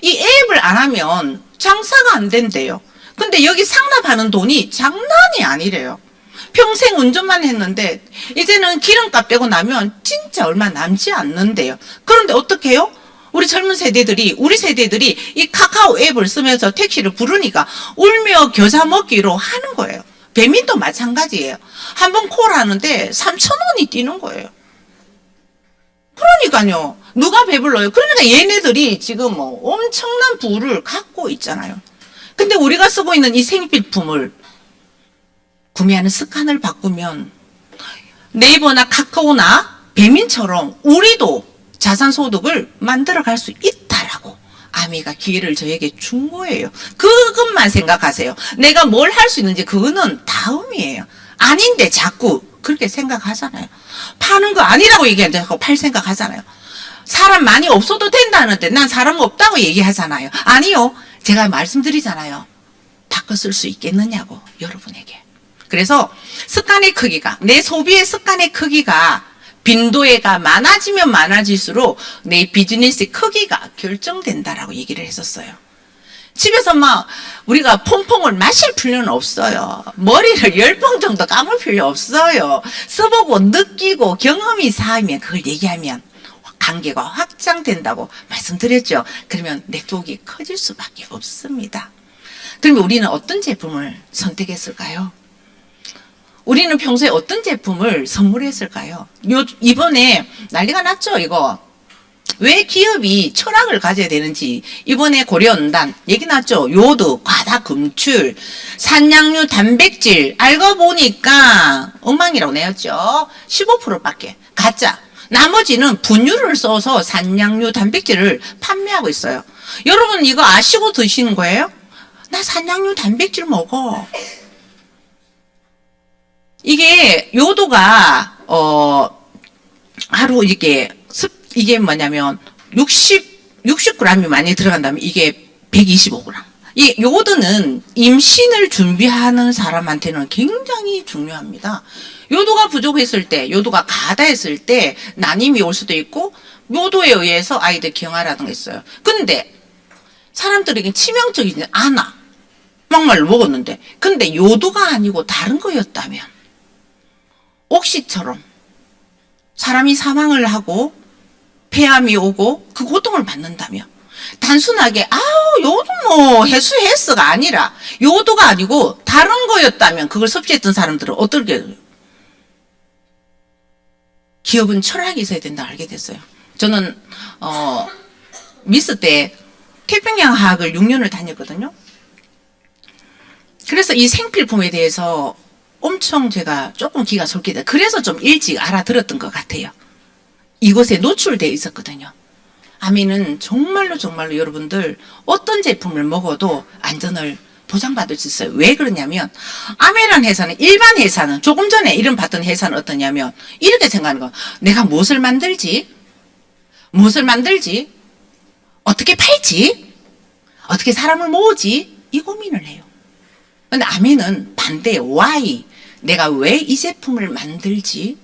이 앱을 안 하면 장사가 안 된대요. 근데 여기 상납하는 돈이 장난이 아니래요. 평생 운전만 했는데 이제는 기름값 빼고 나면 진짜 얼마 남지 않는데요. 그런데 어떻게 해요? 우리 젊은 세대들이 우리 세대들이 이 카카오 앱을 쓰면서 택시를 부르니까 울며 겨자 먹기로 하는 거예요. 배민도 마찬가지예요. 한번 콜하는데 3,000원이 뛰는 거예요. 그러니까요. 누가 배불러요? 그러니까 얘네들이 지금 뭐 엄청난 부를 갖고 있잖아요. 근데 우리가 쓰고 있는 이 생필품을 구매하는 습관을 바꾸면 네이버나 카카오나 배민처럼 우리도 자산소득을 만들어갈 수 있다라고 아미가 기회를 저에게 준 거예요. 그것만 생각하세요. 내가 뭘 할 수 있는지 그거는 다음이에요. 아닌데 자꾸 그렇게 생각하잖아요. 파는 거 아니라고 얘기하는데 자꾸 팔 생각하잖아요. 사람 많이 없어도 된다는데 난 사람 없다고 얘기하잖아요. 아니요. 제가 말씀드리잖아요. 바꿔 쓸 수 있겠느냐고 여러분에게. 그래서 습관의 크기가 내 소비의 습관의 크기가 빈도가 많아지면 많아질수록 내 비즈니스의 크기가 결정된다라고 얘기를 했었어요. 집에서 막 우리가 퐁퐁을 마실 필요는 없어요. 머리를 10번 정도 감을 필요 없어요. 써보고 느끼고 경험이 쌓이면 그걸 얘기하면 관계가 확장된다고 말씀드렸죠. 그러면 네트워크가 커질 수밖에 없습니다. 그러면 우리는 어떤 제품을 선택했을까요? 우리는 평소에 어떤 제품을 선물했을까요? 이번에 난리가 났죠, 이거. 왜 기업이 철학을 가져야 되는지 이번에 고려연단 얘기 났죠. 요드, 과다 검출, 산양류 단백질 알고 보니까 엉망이라고 내었죠. 15%밖에 가짜. 나머지는 분유를 써서 산양류 단백질을 판매하고 있어요. 여러분 이거 아시고 드시는 거예요? 나 산양류 단백질 먹어. 이게 요도가 하루 이게 뭐냐면 60g이 많이 들어간다면 이게 125g. 이 요도는 임신을 준비하는 사람한테는 굉장히 중요합니다. 요도가 부족했을 때, 요도가 가다했을 때 난임이 올 수도 있고 요도에 의해서 아이들 경화라는 게 있어요. 근데 사람들에게 치명적이지 않아. 막말로 먹었는데. 근데 요도가 아니고 다른 거였다면 옥시처럼 사람이 사망을 하고 폐암이 오고 그 고통을 받는다며 단순하게 요도 뭐 해수해서가 아니라 요도가 아니고 다른 거였다면 그걸 섭취했던 사람들은 어떻게 기업은 철학이 있어야 된다 알게 됐어요. 저는 미스 때 태평양학을 6년을 다녔거든요. 그래서 이 생필품에 대해서 엄청 제가 조금 기가 솔깃해. 그래서 좀 일찍 알아들었던 것 같아요. 이곳에 노출되어 있었거든요. 아미는 정말로 여러분들 어떤 제품을 먹어도 안전을 보장받을 수 있어요. 왜 그러냐면 아미란 회사는 일반 회사는 조금 전에 이름 봤던 회사는 어떠냐면 이렇게 생각하는 거. 내가 무엇을 만들지? 어떻게 팔지? 어떻게 사람을 모으지? 이 고민을 해요. 근데 아미는 반대. why? 내가 왜 이 제품을 만들지?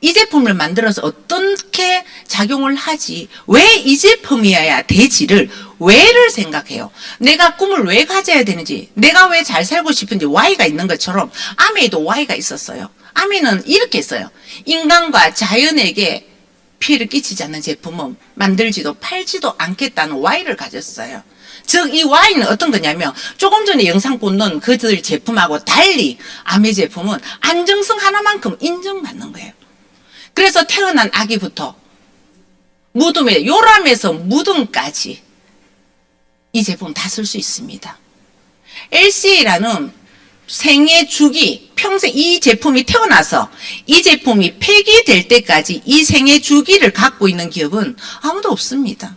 이 제품을 만들어서 어떻게 작용을 하지, 왜 이 제품이어야 되지를 왜를 생각해요. 내가 꿈을 왜 가져야 되는지, 내가 왜 잘 살고 싶은지 Y가 있는 것처럼 아메에도 Y가 있었어요. 아메는 이렇게 했어요. 인간과 자연에게 피해를 끼치지 않는 제품은 만들지도 팔지도 않겠다는 Y를 가졌어요. 즉, 이 Y는 어떤 거냐면 조금 전에 영상 보는 그들 제품하고 달리 아메 제품은 안정성 하나만큼 인정받는 거예요. 그래서 태어난 아기부터 무덤에, 요람에서 무덤까지 이 제품 다 쓸 수 있습니다. LCA라는 생애 주기, 평생 이 제품이 태어나서 이 제품이 폐기될 때까지 이 생애 주기를 갖고 있는 기업은 아무도 없습니다.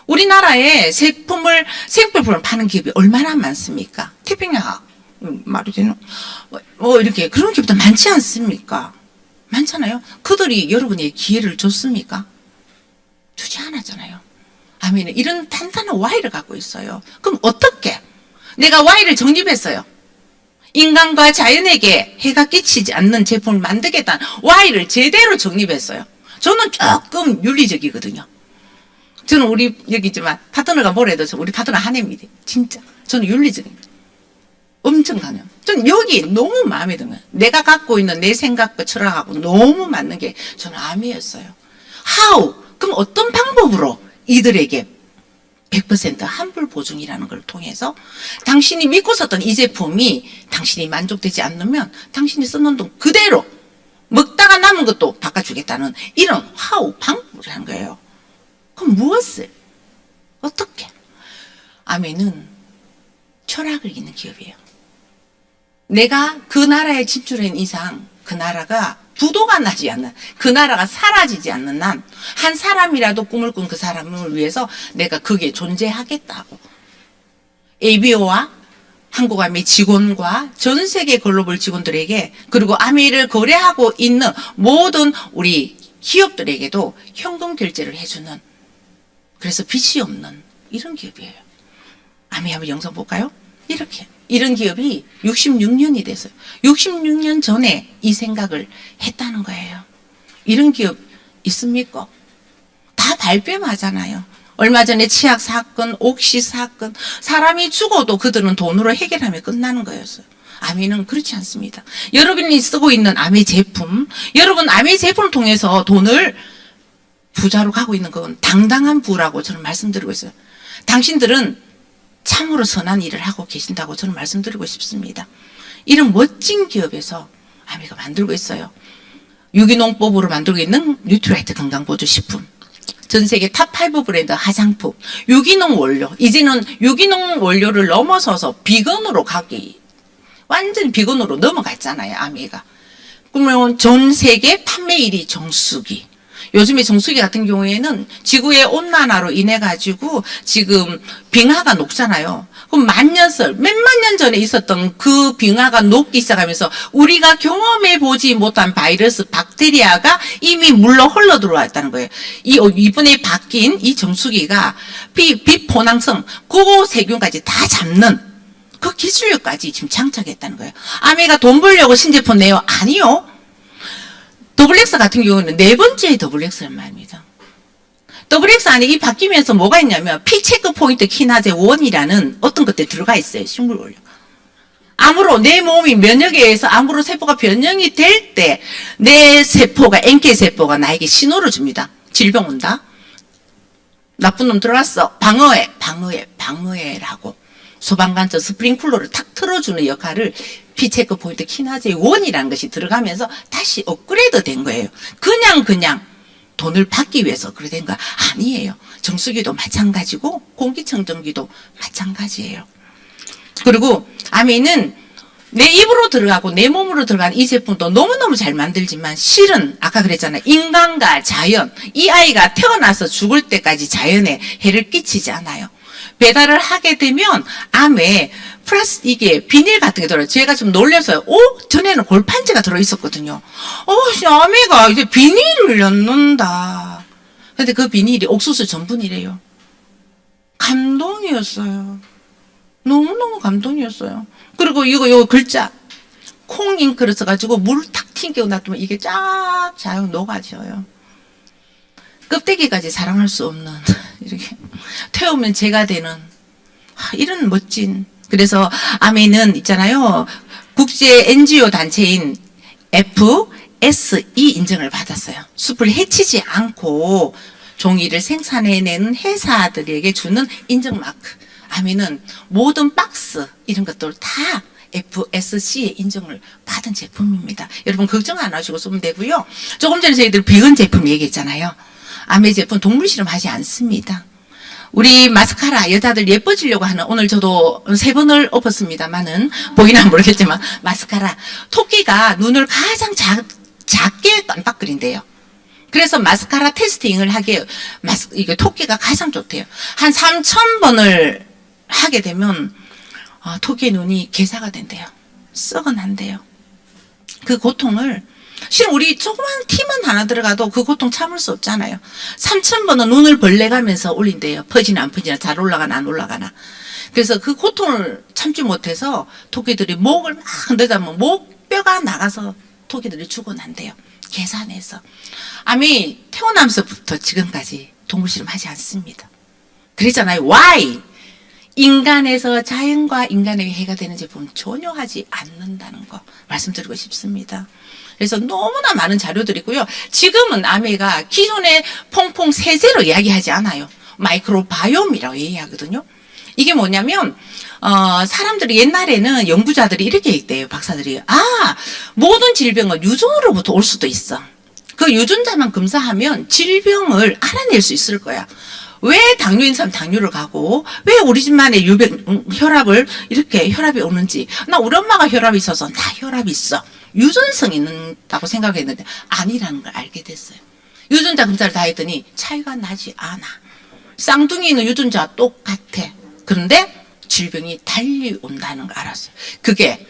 우리나라에 생필품을 파는 기업이 얼마나 많습니까? 태평양, 말이 되는, 이렇게 그런 기업도 많지 않습니까? 많잖아요. 그들이 여러분에게 기회를 줬습니까? 주지 않았잖아요. 아멘은 이런 단단한 Y를 갖고 있어요. 그럼 어떻게? 내가 Y를 정립했어요. 인간과 자연에게 해가 끼치지 않는 제품을 만들겠다는 Y를 제대로 정립했어요. 저는 조금 윤리적이거든요. 저는 우리 여기 있지만 파트너가 뭐래도 우리 파트너 한해입니다. 진짜. 저는 윤리적입니다. 엄청 강해요. 저는 여기 너무 마음에 드는 거예요. 내가 갖고 있는 내 생각과 철학하고 너무 맞는 게 저는 암이었어요. How? 그럼 어떤 방법으로 이들에게 100% 환불 보증이라는 걸 통해서 당신이 믿고 썼던 이 제품이 당신이 만족되지 않으면 당신이 썼는 돈 그대로 먹다가 남은 것도 바꿔주겠다는 이런 how 방법을 한 거예요. 그럼 무엇을? 어떻게? 아멘은 철학을 잇는 기업이에요. 내가 그 나라에 진출한 이상 그 나라가 부도가 나지 않는, 그 나라가 사라지지 않는 한 한 사람이라도 꿈을 꾼 그 사람을 위해서 내가 거기에 존재하겠다고. ABO와 한국아메 직원과 전 세계 글로벌 직원들에게 그리고 아메를 거래하고 있는 모든 우리 기업들에게도 현금 결제를 해주는, 그래서 빚이 없는 이런 기업이에요. 아메 한번 영상 볼까요? 이렇게. 이런 기업이 66년이 됐어요. 66년 전에 이 생각을 했다는 거예요. 이런 기업 있습니까? 다 발뺌하잖아요. 얼마 전에 치약 사건, 옥시 사건, 사람이 죽어도 그들은 돈으로 해결하면 끝나는 거였어요. 아메는 그렇지 않습니다. 여러분이 쓰고 있는 아메 제품, 여러분 아메 제품을 통해서 돈을 부자로 가고 있는 건 당당한 부라고 저는 말씀드리고 있어요. 당신들은 참으로 선한 일을 하고 계신다고 저는 말씀드리고 싶습니다. 이런 멋진 기업에서 아메가 만들고 있어요. 유기농법으로 만들고 있는 뉴트라이트 건강보조식품. 전 세계 탑5 브랜드 화장품. 유기농 원료. 이제는 유기농 원료를 넘어서서 비건으로 가기. 완전 비건으로 넘어갔잖아요, 아메가. 그러면 전 세계 판매 1위 정수기. 요즘에 정수기 같은 경우에는 지구의 온난화로 인해 가지고 지금 빙하가 녹잖아요. 그럼 몇만 년 전에 있었던 그 빙하가 녹기 시작하면서 우리가 경험해 보지 못한 바이러스, 박테리아가 이미 물로 흘러 들어왔다는 거예요. 이번에 바뀐 이 정수기가 비포낭성, 고세균까지 다 잡는 그 기술력까지 지금 장착했다는 거예요. 아메가 돈 벌려고 신제품 내요? 아니요. 더블엑스 같은 경우는 4번째 더블엑스란 말입니다. 더블엑스 안에 이 바뀌면서 뭐가 있냐면 피체크 포인트 키나제 1이라는 어떤 것들이 들어가 있어요. 식물 원료. 암으로 내 몸이 면역에 의해서 암으로 세포가 변형이 될 때 내 세포가 NK 세포가 나에게 신호를 줍니다. 질병 온다. 나쁜 놈 들어왔어. 방어해라고. 소방관처 스프링쿨러를 탁 틀어주는 역할을 피체크 포인트 키나제 1이라는 것이 들어가면서 다시 업그레이드 된 거예요. 그냥 돈을 받기 위해서 그래 된 거 아니에요. 정수기도 마찬가지고 공기청정기도 마찬가지예요. 그리고 아메는 내 입으로 들어가고 내 몸으로 들어가는 이 제품도 너무너무 잘 만들지만 실은 아까 그랬잖아요. 인간과 자연, 이 아이가 태어나서 죽을 때까지 자연에 해를 끼치지 않아요. 배달을 하게 되면 암에 플러스 이게 비닐 같은 게 들어요. 제가 좀 놀라서요. 전에는 골판지가 들어있었거든요. 아메가 이제 비닐을 넣는다. 근데 그 비닐이 옥수수 전분이래요. 감동이었어요. 너무너무 감동이었어요. 그리고 이거 글자 콩 잉크를 써가지고 물 탁 튕겨 놔두면 이게 쫙 잘 녹아져요. 껍데기까지 사랑할 수 없는 이렇게 태우면 재가 되는 이런 멋진. 그래서 아메는 있잖아요. 국제 NGO 단체인 FSE 인증을 받았어요. 숲을 해치지 않고 종이를 생산해내는 회사들에게 주는 인증 마크. 아메는 모든 박스 이런 것들 다 FSC의 인증을 받은 제품입니다. 여러분 걱정 안 하시고 쓰면 되고요. 조금 전에 저희들 비건 제품 얘기했잖아요. 아메 제품 동물 실험하지 않습니다. 우리 마스카라 여자들 예뻐지려고 하는 오늘 저도 3번을 엎었습니다만은 보이나 모르겠지만 마스카라 토끼가 눈을 가장 작게 깜빡거린대요. 그래서 마스카라 테스팅을 하게 이게 토끼가 가장 좋대요. 한 3,000번을 하게 되면 토끼의 눈이 개사가 된대요. 썩어난대요. 그 고통을 실은 우리 조그만 티만 하나 들어가도 그 고통 참을 수 없잖아요. 3,000번은 눈을 벌레가면서 올린대요. 퍼지나 안 퍼지나 잘 올라가나 안 올라가나. 그래서 그 고통을 참지 못해서 토끼들이 목을 막 흔들다면 목뼈가 나가서 토끼들이 죽어난대요. 계산해서. 아미 태어나면서부터 지금까지 동물 실험하지 않습니다. 그랬잖아요. Why? 인간에서 자연과 인간에게 해가 되는 제품 전혀 하지 않는다는 거 말씀드리고 싶습니다. 그래서 너무나 많은 자료들이 있고요. 지금은 아메가 기존의 퐁퐁 세제로 이야기하지 않아요. 마이크로바이옴이라고 얘기하거든요. 이게 뭐냐면 사람들이 옛날에는 연구자들이 이렇게 얘기해요. 박사들이. 모든 질병은 유전으로부터 올 수도 있어. 그 유전자만 검사하면 질병을 알아낼 수 있을 거야. 왜 당뇨인 사람 당뇨를 가고 왜 우리 집만의 혈압을 이렇게 혈압이 오는지 나 우리 엄마가 혈압이 있어서 나 혈압이 있어. 유전성이 있다고 생각했는데 아니라는 걸 알게 됐어요. 유전자 검사를 다 했더니 차이가 나지 않아. 쌍둥이는 유전자가 똑같아. 그런데 질병이 달리 온다는 걸 알았어요. 그게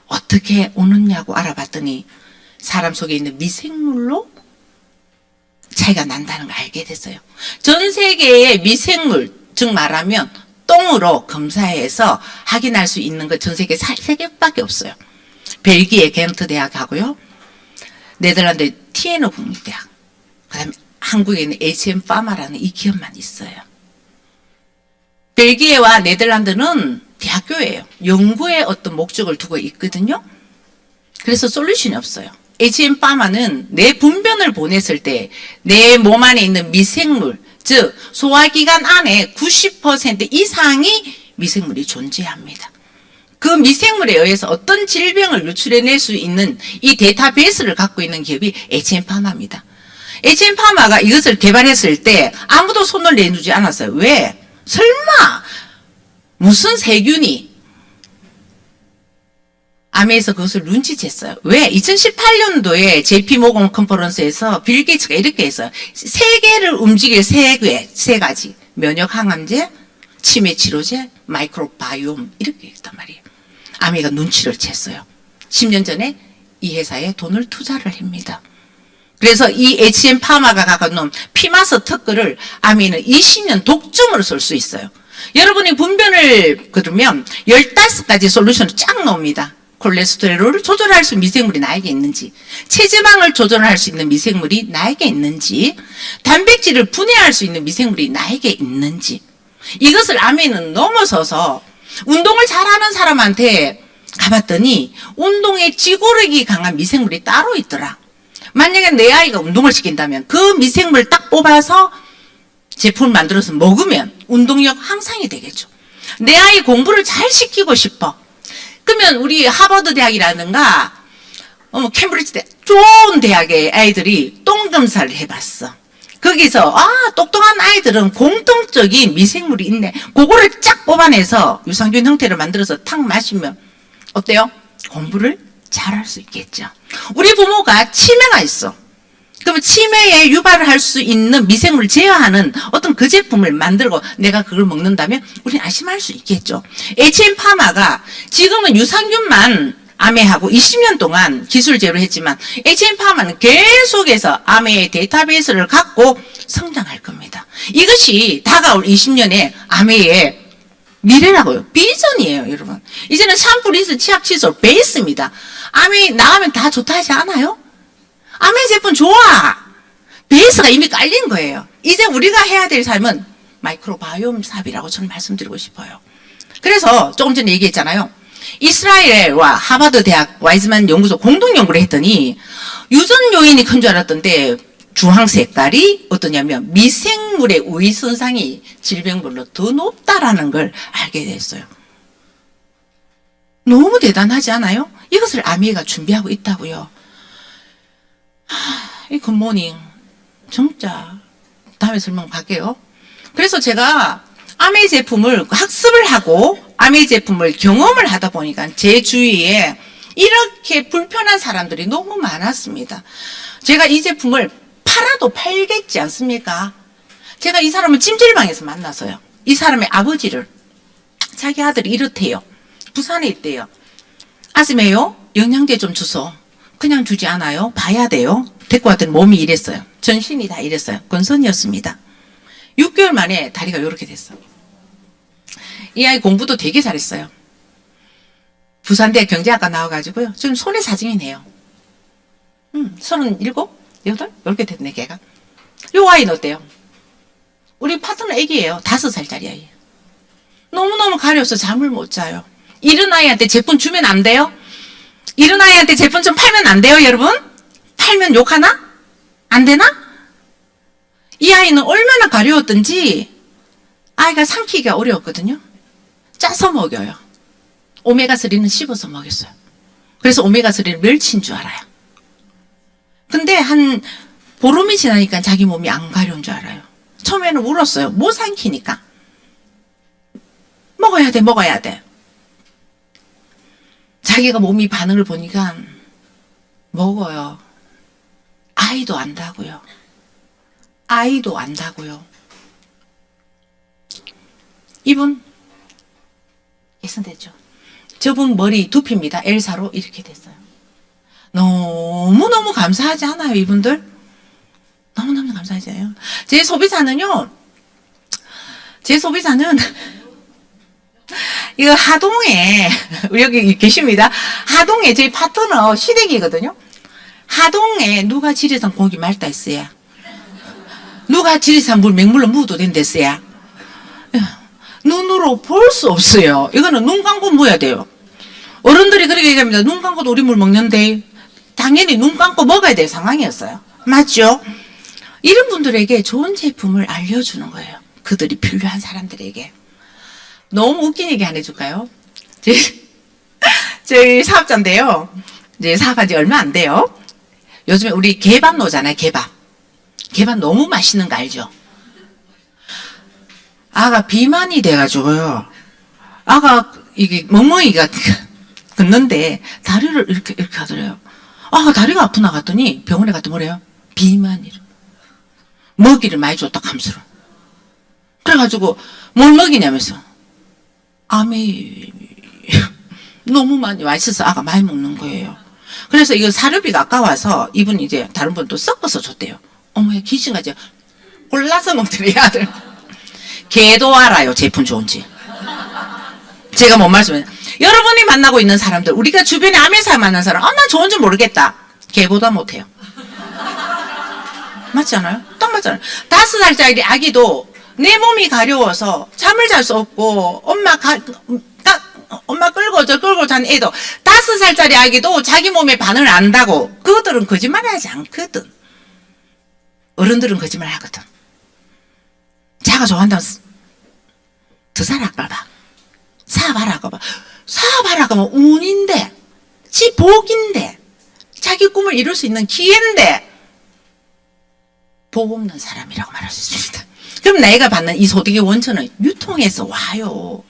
어떻게 오느냐고 알아봤더니 사람 속에 있는 미생물로 차이가 난다는 걸 알게 됐어요. 전 세계의 미생물, 즉 말하면 똥으로 검사해서 확인할 수 있는 것 전 세계 3개밖에 없어요. 벨기에 겐트 대학하고요. 네덜란드 TNO 국립대학. 그다음에 한국에 있는 HM 파마라는 이 기업만 있어요. 벨기에와 네덜란드는 대학교예요. 연구에 어떤 목적을 두고 있거든요. 그래서 솔루션이 없어요. HM 파마는 내 분변을 보냈을 때 내 몸 안에 있는 미생물, 즉 소화기관 안에 90% 이상이 미생물이 존재합니다. 그 미생물에 의해서 어떤 질병을 유출해낼 수 있는 이 데이터베이스를 갖고 있는 기업이 HM파마입니다. HM파마가 이것을 개발했을 때 아무도 손을 내두지 않았어요. 왜? 설마 무슨 세균이 아메에서 그것을 눈치챘어요. 왜? 2018년도에 JP모건 컨퍼런스에서 빌 게이츠가 이렇게 했어요. 세계를 움직일 세 가지. 면역 항암제, 치매 치료제, 마이크로바이옴 이렇게 했단 말이에요. 아메가 눈치를 챘어요. 10년 전에 이 회사에 돈을 투자를 합니다. 그래서 이 HM 파마가 갖고 놓은 피마스 특허를 아메는 20년 독점으로 쓸 수 있어요. 여러분이 분변을 그러면 15가지 솔루션을 쫙 넣습니다. 콜레스테롤을 조절할 수 있는 미생물이 나에게 있는지, 체지방을 조절할 수 있는 미생물이 나에게 있는지, 단백질을 분해할 수 있는 미생물이 나에게 있는지, 이것을 아메는 넘어서서 운동을 잘하는 사람한테 가봤더니 운동에 지구력이 강한 미생물이 따로 있더라. 만약에 내 아이가 운동을 시킨다면 그 미생물을 딱 뽑아서 제품을 만들어서 먹으면 운동력 향상이 되겠죠. 내 아이 공부를 잘 시키고 싶어. 그러면 우리 하버드 대학이라든가 캠브리지 대학, 좋은 대학의 아이들이 똥 검사를 해봤어. 거기서 똑똑한 아이들은 공통적인 미생물이 있네. 그거를 쫙 뽑아내서 유산균 형태로 만들어서 탁 마시면 어때요? 공부를 잘할 수 있겠죠. 우리 부모가 치매가 있어. 그러면 치매에 유발을 할 수 있는 미생물을 제어하는 어떤 그 제품을 만들고 내가 그걸 먹는다면 우리는 안심할 수 있겠죠. HM 파마가 지금은 유산균만 아메하고 20년 동안 기술 제휴를 했지만 HM 파마는 계속해서 아메의 데이터베이스를 갖고 성장할 겁니다. 이것이 다가올 20년에 아메의 미래라고요. 비전이에요, 여러분. 이제는 샴푸, 린스, 치약, 칫솔 베이스입니다. 아메 나가면 다 좋다 하지 않아요? 아메 제품 좋아. 베이스가 이미 깔린 거예요. 이제 우리가 해야 될 삶은 마이크로바이옴 삽이라고 저는 말씀드리고 싶어요. 그래서 조금 전에 얘기했잖아요. 이스라엘과 하버드 대학 와이즈만 연구소 공동 연구를 했더니 유전 요인이 큰 줄 알았던데 주황 색깔이 어떠냐면 미생물의 우위 손상이 질병별로 더 높다라는 걸 알게 됐어요. 너무 대단하지 않아요? 이것을 아미가 준비하고 있다고요. 이 굿모닝 진짜 다음에 설명 받게요. 그래서 제가 아메 제품을 학습을 하고 아메 제품을 경험을 하다 보니까 제 주위에 이렇게 불편한 사람들이 너무 많았습니다. 제가 이 제품을 팔아도 팔겠지 않습니까? 제가 이 사람을 찜질방에서 만나서요. 이 사람의 아버지를 자기 아들이 이렇대요. 부산에 있대요. 아줌매요 영양제 좀 주소. 그냥 주지 않아요. 봐야 돼요. 데리고 왔더니 몸이 이랬어요. 전신이 다 이랬어요. 건선이었습니다. 6개월 만에 다리가 이렇게 됐어. 이 아이 공부도 되게 잘했어요. 부산대 경제학과 나와가지고요. 지금 손에 사진이네요. 37? 8? 이렇게 됐네 걔가. 요 아이는 어때요? 우리 파트너 애기예요. 5살짜리 아이. 너무너무 가려서 잠을 못 자요. 이런 아이한테 제품 주면 안 돼요? 이런 아이한테 제품 좀 팔면 안 돼요, 여러분? 팔면 욕하나? 안 되나? 이 아이는 얼마나 가려웠던지 아이가 삼키기가 어려웠거든요. 짜서 먹여요. 오메가3는 씹어서 먹였어요. 그래서 오메가3는 멸치인 줄 알아요. 근데 한 보름이 지나니까 자기 몸이 안 가려운 줄 알아요. 처음에는 울었어요. 못 삼키니까. 먹어야 돼, 먹어야 돼. 자기가 몸이 반응을 보니까 먹어요. 아이도 안다고요. 아이도 안다고요. 이분 개선됐죠. 저분 머리 두피입니다. 엘사로 이렇게 됐어요. 너무너무 감사하지 않아요, 이분들? 너무너무 감사하지 않아요? 제 소비자는 이거 하동에 여기 계십니다. 하동에 저희 파트너 시댁이거든요. 하동에 누가 지리산 고기 말다 했어요. 누가 지리산 물 맹물로 묻어도 된댔어요. 눈으로 볼 수 없어요. 이거는 눈 감고 먹어야 돼요. 어른들이 그렇게 얘기합니다. 눈 감고도 우리 물 먹는데 당연히 눈 감고 먹어야 될 상황이었어요. 맞죠? 이런 분들에게 좋은 제품을 알려주는 거예요. 그들이 필요한 사람들에게. 너무 웃긴 얘기 안 해줄까요? 저희 사업자인데요. 이제 사업한 지 얼마 안 돼요. 요즘에 우리 개밥 노잖아요. 개밥 너무 맛있는 거 알죠? 아가 비만이 돼가지고요. 아가 이게 멍멍이가 걷는데 다리를 이렇게 하더래요. 아가 다리가 아프나 갔더니 병원에 갔더니 뭐래요? 비만이래. 먹이를 많이 줬다 감수로. 그래가지고 뭘 먹이냐면서 암이 너무 많이 맛있어서 아가 많이 먹는 거예요. 그래서 이거 사료비가 아까워서 이분 이제 다른 분 또 섞어서 줬대요. 어머야 귀신같이 골라서 먹더래요. 걔도 알아요 제품 좋은지. 제가 뭔 말씀해요. 여러분이 만나고 있는 사람들, 우리가 주변에 암에서 만난 사람, 난 좋은 줄 모르겠다. 걔보다 못해요. 맞지 않아요? 딱 맞잖아요. 5살짜리 아기도 내 몸이 가려워서 잠을 잘 수 없고 엄마 끌고 저 끌고 잔 애도 5살짜리 아기도 자기 몸에 반응을 안다고. 그들은 거짓말하지 않거든. 어른들은 거짓말 하거든. 자가 좋아한다면 더 살아가 봐. 사봐라고 봐. 사봐라고 하면 운인데, 지 복인데, 자기 꿈을 이룰 수 있는 기회인데, 복 없는 사람이라고 말할 수 있습니다. 그럼 내가 받는 이 소득의 원천은 유통에서 와요.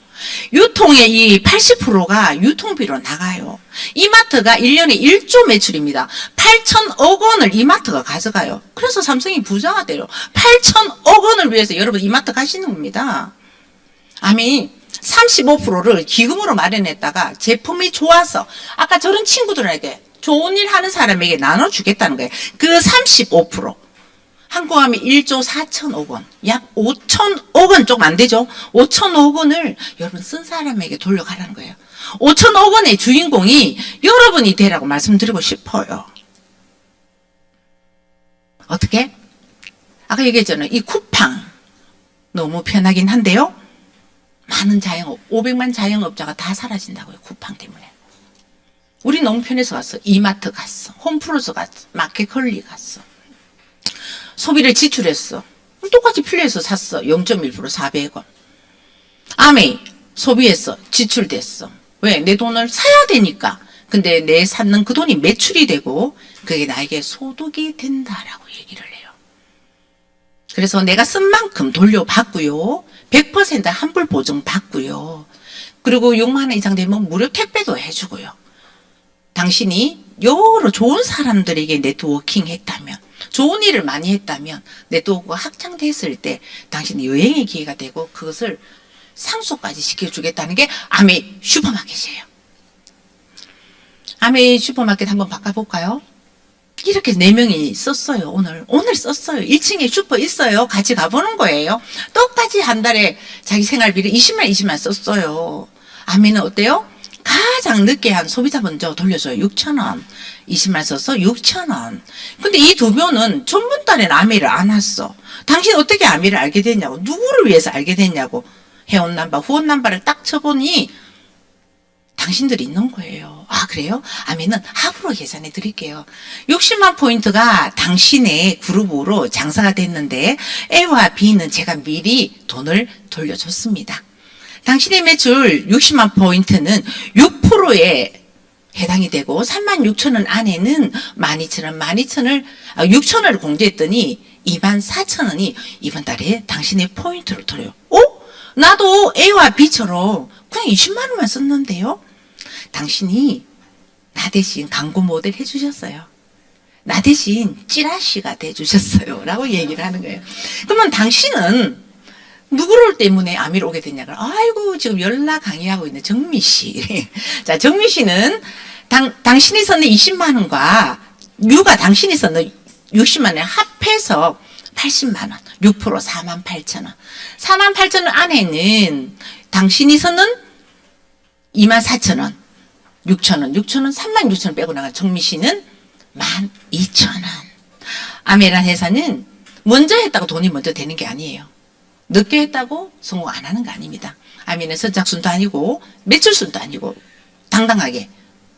유통의 이 80%가 유통비로 나가요. 이마트가 1년에 1조 매출입니다. 8천억 원을 이마트가 가져가요. 그래서 삼성이 부자가 돼요. 8천억 원을 위해서 여러분 이마트 가시는 겁니다. 아미 35%를 기금으로 마련했다가 제품이 좋아서 아까 저런 친구들에게 좋은 일 하는 사람에게 나눠주겠다는 거예요. 그 35%. 한국하면 1조 4천억 원, 약 5천억 원 조금 안 되죠? 5천억 원을 여러분 쓴 사람에게 돌려가라는 거예요. 5천억 원의 주인공이 여러분이 되라고 말씀드리고 싶어요. 어떻게? 아까 얘기했잖아요. 이 쿠팡 너무 편하긴 한데요. 많은 자영업, 500만 자영업자가 다 사라진다고요. 쿠팡 때문에. 우리 너무 편해서 갔어. 이마트 갔어. 홈플러스 갔어. 마켓컬리 갔어. 소비를 지출했어. 똑같이 필요해서 샀어. 0.1% 400원. 아메이 소비했어. 지출됐어. 왜? 내 돈을 사야 되니까. 근데 내 샀는 그 돈이 매출이 되고 그게 나에게 소득이 된다라고 얘기를 해요. 그래서 내가 쓴 만큼 돌려받고요. 100% 환불 보증 받고요. 그리고 6만 원 이상 되면 무료 택배도 해주고요. 당신이 여러 좋은 사람들에게 네트워킹 했다면, 좋은 일을 많이 했다면 네트워크가 확장됐을 때 당신이 여행의 기회가 되고 그것을 상속까지 시켜주겠다는 게 아메이 슈퍼마켓이에요. 아메이 슈퍼마켓 한번 바꿔볼까요? 이렇게 4명이 썼어요. 오늘 썼어요. 1층에 슈퍼 있어요. 같이 가보는 거예요. 똑같이 한 달에 자기 생활비를 20만 썼어요. 아메이는 어때요? 가장 늦게 한 소비자 먼저 돌려줘요. 6,000원. 20만 써서 6,000원. 근데 이 두 분은 전분달에는 아메이를 안 왔어. 당신 어떻게 아메이를 알게 됐냐고. 누구를 위해서 알게 됐냐고. 회원 남바, 후원 남바를 딱 쳐보니 당신들이 있는 거예요. 아, 그래요? 아메이는 합으로 계산해 드릴게요. 60만 포인트가 당신의 그룹으로 장사가 됐는데 A와 B는 제가 미리 돈을 돌려줬습니다. 당신의 매출 60만 포인트는 6%에 해당이 되고 36,000원 안에는 6,000원을 공제했더니 24,000원이 이번 달에 당신의 포인트를 돌려요. 나도 A와 B처럼 그냥 20만 원만 썼는데요. 당신이 나 대신 광고 모델 해주셨어요. 나 대신 찌라시가 돼주셨어요. 라고 얘기를 하는 거예요. 그러면 당신은 누구를 때문에 아미를 오게 됐냐고. 아이고, 지금 연락 강의하고 있는 정미 씨. 자, 정미 씨는 당신이 썼는 20만 원과 유가 당신이 썼는 60만 원 합해서 80만 원, 6% 48,000원. 48,000원 안에는 당신이 썼는 24,000원, 6,000원, 36,000원 빼고 나간 정미 씨는 12,000원. 아메란 회사는 먼저 했다고 돈이 먼저 되는 게 아니에요. 늦게 했다고 성공 안 하는 거 아닙니다. 아미는 선착순도 아니고 매출순도 아니고 당당하게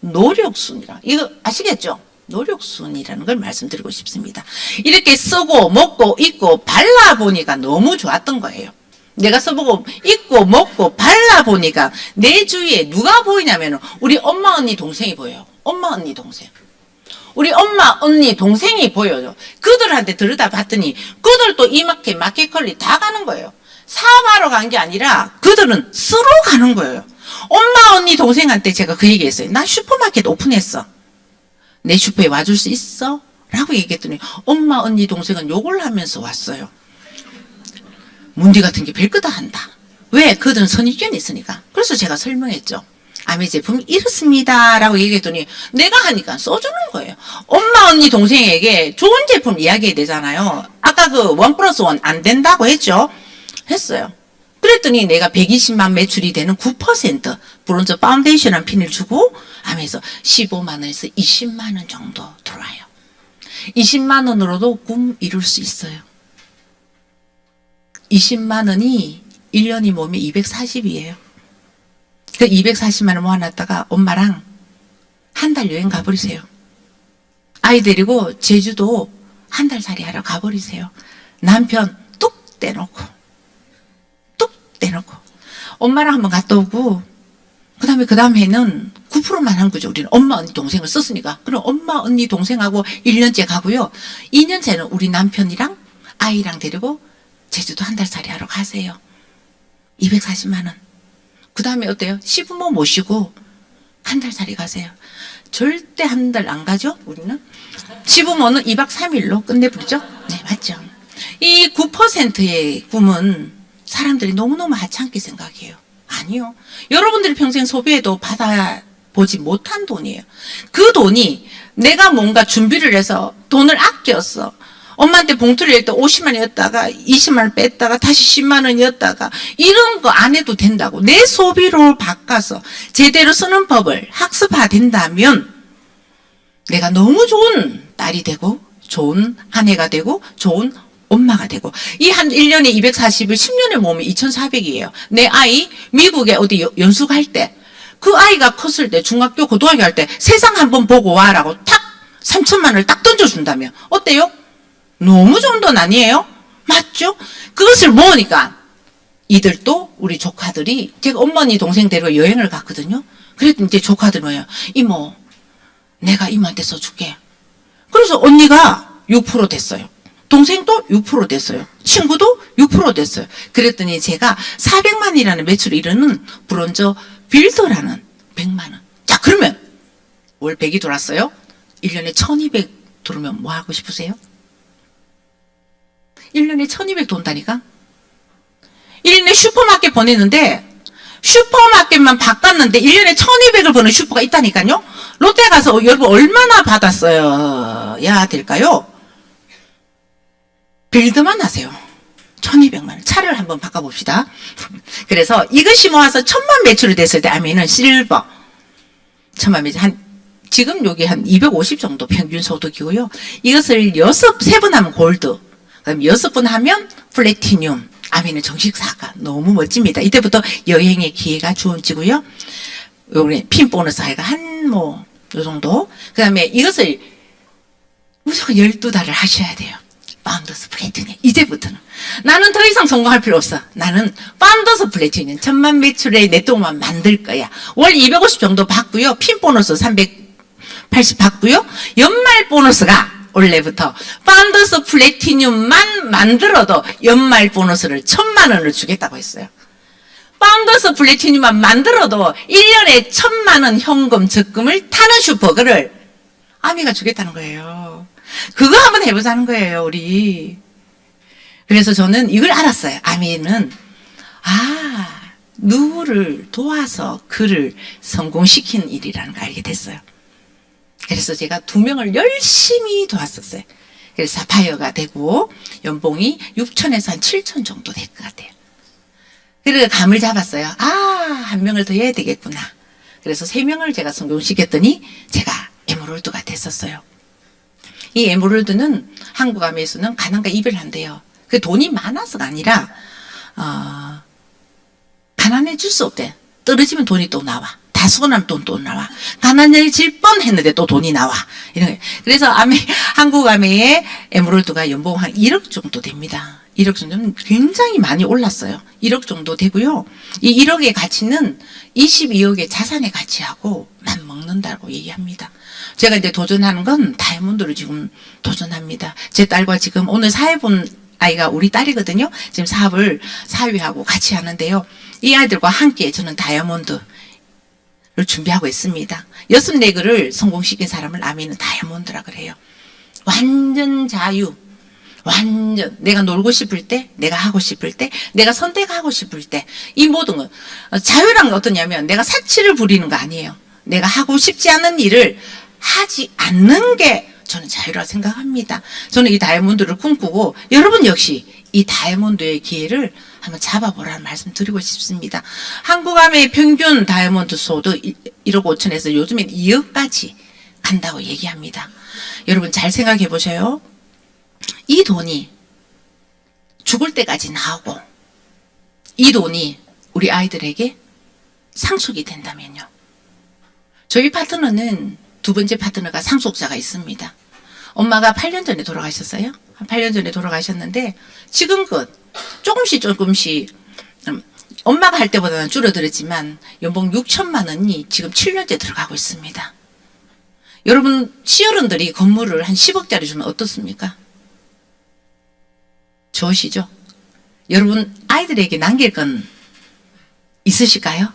노력순이라. 이거 아시겠죠? 노력순이라는 걸 말씀드리고 싶습니다. 이렇게 쓰고 먹고 입고 발라보니까 너무 좋았던 거예요. 내가 써보고 입고 먹고 발라보니까 내 주위에 누가 보이냐면 우리 엄마 언니 동생이 보여요. 엄마 언니 동생. 우리 엄마 언니 동생이 보여요. 그들한테 들여다 봤더니 그들도 이마켓 마켓컬리 다 가는 거예요. 사업하러 간 게 아니라 그들은 쓰러 가는 거예요. 엄마 언니 동생한테 제가 그 얘기했어요. 나 슈퍼마켓 오픈했어. 내 슈퍼에 와줄 수 있어? 라고 얘기했더니 엄마 언니 동생은 욕을 하면서 왔어요. 문제 같은 게 별거다 한다. 왜? 그들은 선입견이 있으니까. 그래서 제가 설명했죠. 아메 제품이 이렇습니다. 라고 얘기했더니 내가 하니까 써주는 거예요. 엄마 언니 동생에게 좋은 제품 이야기해야 되잖아요. 아까 그 1+1 안 된다고 했죠. 했어요. 그랬더니 내가 120만 매출이 되는 9% 브론즈 파운데이션한 핀을 주고 하면서 15만 원에서 20만 원 정도 들어와요. 20만 원으로도 꿈 이룰 수 있어요. 20만 원이 1년이 모으면 240이에요. 그 240만 원 모아놨다가 엄마랑 한 달 여행 가버리세요. 아이 데리고 제주도 한 달 살이 하러 가버리세요. 남편 뚝 떼놓고 엄마랑 한번 갔다 오고 그 다음 해는 9%만 한 거죠. 우리는 엄마 언니 동생을 썼으니까. 그럼 엄마 언니 동생하고 1년째 가고요. 2년째는 우리 남편이랑 아이랑 데리고 제주도 한 달 살이 하러 가세요. 240만 원. 그 다음에 어때요? 시부모 모시고 한 달 살이 가세요. 절대 한 달 안 가죠? 우리는. 시부모는 2박 3일로 끝내버리죠? 네, 맞죠. 이 9%의 꿈은 사람들이 너무너무 하찮게 생각해요. 아니요. 여러분들이 평생 소비해도 받아보지 못한 돈이에요. 그 돈이 내가 뭔가 준비를 해서 돈을 아꼈어. 엄마한테 봉투를 낼 때 50만 원이었다가 20만 원 뺐다가 다시 10만 원이었다가 이런 거 안 해도 된다고. 내 소비로 바꿔서 제대로 쓰는 법을 학습화된다면 내가 너무 좋은 딸이 되고 좋은 아내가 되고 좋은 엄마가 되고, 이 한 1년에 240을 10년에 모으면 2,400이에요. 내 아이 미국에 어디 연수 갈 때, 그 아이가 컸을 때 중학교 고등학교 할 때 세상 한번 보고 와라고 탁 3천만 원을 딱 던져준다면 어때요? 너무 좋은 돈 아니에요? 맞죠? 그것을 모으니까 이들도, 우리 조카들이, 제가 어머니 동생 데리고 여행을 갔거든요. 그랬더니 이제 조카들 뭐예요? 이모, 내가 이모한테 써줄게. 그래서 언니가 6% 됐어요. 동생도 6% 됐어요. 친구도 6% 됐어요. 그랬더니 제가 400만이라는 매출을 이루는 브론저 빌더라는 100만 원. 자, 그러면 월 100이 돌았어요. 1년에 1200 들어오면 뭐 하고 싶으세요? 1년에 1200 돈다니까? 1년에 슈퍼마켓 보냈는데 슈퍼마켓만 바꿨는데 1년에 1200을 버는 슈퍼가 있다니까요. 롯데 가서 여러분 얼마나 받았어야 될까요? 빌드만 하세요. 1200만 원. 차를 한번 바꿔봅시다. 그래서 이것이 모아서 1000만 매출이 됐을 때 아미는 실버. 1000만 매출. 지금 여기 한 250 정도 평균 소득이고요. 이것을 3번 하면 골드. 그다음 6번 하면 플래티늄. 아미는 정식사가 너무 멋집니다. 이때부터 여행의 기회가 주어지고요. 요번에 핀 보너스 하여가 요 정도. 그 다음에 이것을 무조건 12달을 하셔야 돼요. 파운더스 플래티늄. 이제부터는. 나는 더 이상 성공할 필요 없어. 나는 파운더스 플래티늄 1000만 매출의 네트워크만 만들 거야. 월 250 정도 받고요. 핀 보너스 380 받고요. 연말 보너스가 올해부터 파운더스 플래티늄만 만들어도 연말 보너스를 1000만 원을 주겠다고 했어요. 파운더스 플래티늄만 만들어도 1년에 1000만 원 현금 적금을 타는 슈퍼그를 아미가 주겠다는 거예요. 그거 한번 해보자는 거예요, 우리. 그래서 저는 이걸 알았어요. 아미는 누구를 도와서 그를 성공시킨 일이라는 걸 알게 됐어요. 그래서 제가 2명을 열심히 도왔었어요. 그래서 사파이어가 되고 연봉이 6천에서 한 7천 정도 될 것 같아요. 그래서 감을 잡았어요. 1명을 더 해야 되겠구나. 그래서 3명을 제가 성공시켰더니 제가 에메랄드가 됐었어요. 이 에메랄드는 한국 아미에서는 가난과 이별한대요. 그 돈이 많아서가 아니라 가난해질 수 없대. 떨어지면 돈이 또 나와. 다수고나면 돈 또 나와. 가난해질 뻔했는데 또 돈이 나와. 이런 거예요. 그래서 한국 아미의 에메랄드가 연봉 한 1억 정도 됩니다. 1억 정도는 굉장히 많이 올랐어요. 1억 정도 되고요. 이 1억의 가치는 22억의 자산의 가치하고 맞먹는다고 얘기합니다. 제가 이제 도전하는 건 다이아몬드를 지금 도전합니다. 제 딸과 지금 오늘 사회 본 아이가 우리 딸이거든요. 지금 사업을 사위하고 같이 하는데요. 이 아이들과 함께 저는 다이아몬드를 준비하고 있습니다. 64개를 성공시킨 사람을 아미는 다이아몬드라 그래요. 완전 자유. 완전 내가 놀고 싶을 때, 내가 하고 싶을 때, 내가 선택하고 싶을 때, 이 모든 건 자유란 게 어떠냐면 내가 사치를 부리는 거 아니에요. 내가 하고 싶지 않은 일을 하지 않는 게 저는 자유라고 생각합니다. 저는 이 다이아몬드를 꿈꾸고 여러분 역시 이 다이아몬드의 기회를 한번 잡아보라는 말씀 드리고 싶습니다. 한국암의 평균 다이아몬드 소득 1억 5천에서 요즘엔 2억까지 간다고 얘기합니다. 여러분 잘 생각해 보세요. 이 돈이 죽을 때까지 나오고 이 돈이 우리 아이들에게 상속이 된다면요. 저희 파트너는 2번째 파트너가 상속자가 있습니다. 엄마가 8년 전에 돌아가셨어요. 8년 전에 돌아가셨는데 지금껏 조금씩 엄마가 할 때보다는 줄어들었지만 연봉 6천만 원이 지금 7년째 들어가고 있습니다. 여러분 시어른들이 건물을 한 10억짜리 주면 어떻습니까? 좋으시죠? 여러분 아이들에게 남길 건 있으실까요?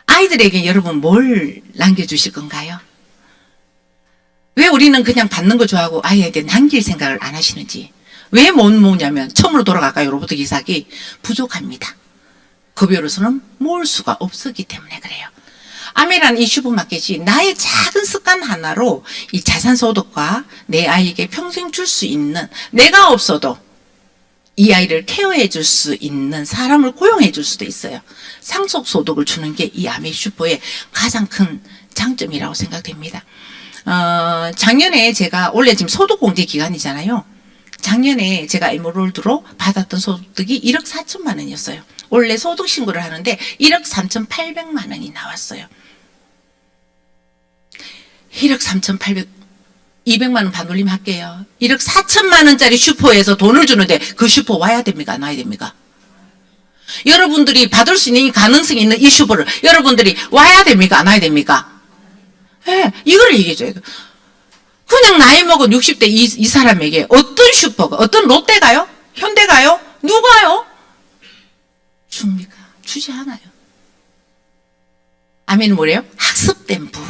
아이들에게 여러분 뭘 남겨주실 건가요? 왜 우리는 그냥 받는 거 좋아하고 아이에게 남길 생각을 안 하시는지. 왜 못 모으냐면 처음으로 돌아갈까요? 로봇 기사기 부족합니다. 급여로서는 모을 수가 없었기 때문에 그래요. 아메라는 이 슈퍼마켓이 나의 작은 습관 하나로 이 자산소득과 내 아이에게 평생 줄 수 있는, 내가 없어도 이 아이를 케어해 줄 수 있는 사람을 고용해 줄 수도 있어요. 상속소득을 주는 게 이 아메 슈퍼의 가장 큰 장점이라고 생각됩니다. 작년에 제가, 원래 지금 소득공제 기간이잖아요. 작년에 제가 에메랄드로 받았던 소득이 1억 4천만 원이었어요. 원래 소득 신고를 하는데 1억 3,800만 원이 나왔어요. 1억 3,800, 200만 원 반올림 할게요. 1억 4천만 원짜리 슈퍼에서 돈을 주는데 그 슈퍼 와야 됩니까? 안 와야 됩니까? 여러분들이 받을 수 있는 가능성이 있는 이 슈퍼를 여러분들이 와야 됩니까? 안 와야 됩니까? 예, 이걸 얘기해줘요. 그냥 나이 먹은 60대 이 사람에게 어떤 슈퍼가, 어떤 롯데가요? 현대가요? 누가요? 줍니까? 주지 않아요. 아메는 뭐래요? 학습된 부.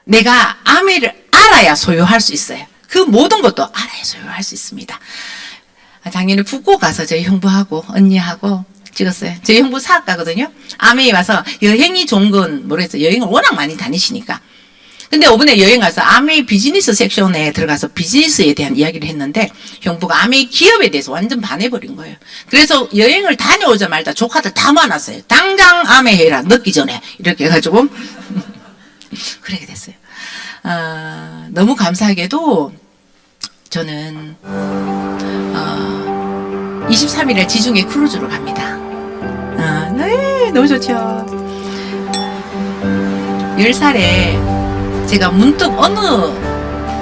내가 아메를 알아야 소유할 수 있어요. 그 모든 것도 알아야 소유할 수 있습니다. 작년에 북구 가서 저희 형부하고 언니하고 찍었어요. 저희 형부 사학가거든요. 아메에 와서 여행이 좋은 건 모르겠어요. 여행을 워낙 많이 다니시니까. 근데 이번에 여행 가서 아메 비즈니스 섹션에 들어가서 비즈니스에 대한 이야기를 했는데 형부가 아메 기업에 대해서 완전 반해버린 거예요. 그래서 여행을 다녀오자마자 조카들 다 모아놨어요. 당장 아메 해라, 늦기 전에. 이렇게 해가지고 그렇게 됐어요. 너무 감사하게도 저는 23일에 지중해 크루즈로 갑니다. 네, 너무 좋죠. 10살에 제가 문득 어느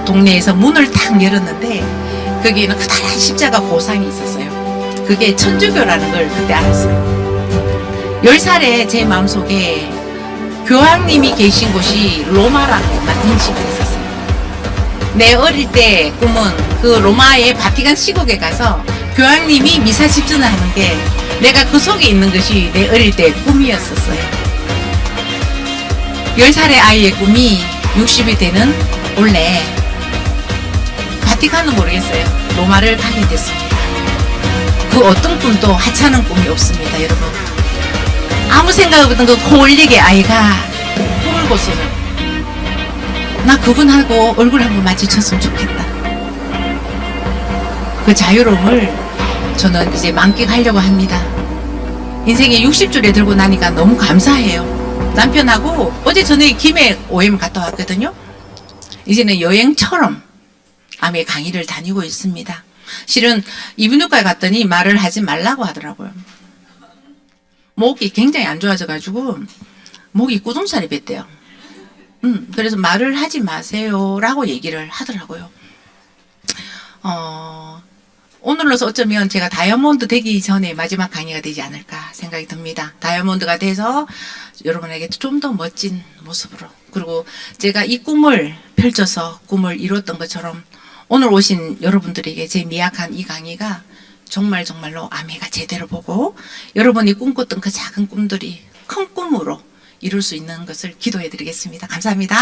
동네에서 문을 탁 열었는데 거기에는 커다란 십자가 보상이 있었어요. 그게 천주교라는 걸 그때 알았어요. 10살에 제 마음속에 교황님이 계신 곳이 로마라고 라틴식이 있었어요. 내 어릴 때 꿈은 그 로마의 바티칸 시국에 가서 교황님이 미사 집전을 하는 게 내가 그 속에 있는 것이 내 어릴 때 꿈이었었어요. 10살의 아이의 꿈이 60이 되는 올해 바티칸은 모르겠어요. 로마를 가게 됐습니다. 그 어떤 꿈도 하찮은 꿈이 없습니다, 여러분. 아무 생각 없던 그 코올리게 아이가 꿈을 꿨어요. 나 그분하고 얼굴 한번 마주쳤으면 좋겠다. 그 자유로움을 저는 이제 만끽하려고 합니다. 인생에 60줄에 들고 나니까 너무 감사해요. 남편하고 어제 저녁에 김해 OM 갔다 왔거든요. 이제는 여행처럼 아메 강의를 다니고 있습니다. 실은 이비인후과에 갔더니 말을 하지 말라고 하더라고요. 목이 굉장히 안 좋아져가지고 목이 꾸중살이 뱉대요. 그래서 말을 하지 마세요라고 얘기를 하더라고요. 오늘로서 어쩌면 제가 다이아몬드 되기 전에 마지막 강의가 되지 않을까 생각이 듭니다. 다이아몬드가 돼서 여러분에게 좀 더 멋진 모습으로, 그리고 제가 이 꿈을 펼쳐서 꿈을 이뤘던 것처럼 오늘 오신 여러분들에게 제 미약한 이 강의가 정말로 아메가 제대로 보고 여러분이 꿈꿨던 그 작은 꿈들이 큰 꿈으로 이룰 수 있는 것을 기도해 드리겠습니다. 감사합니다.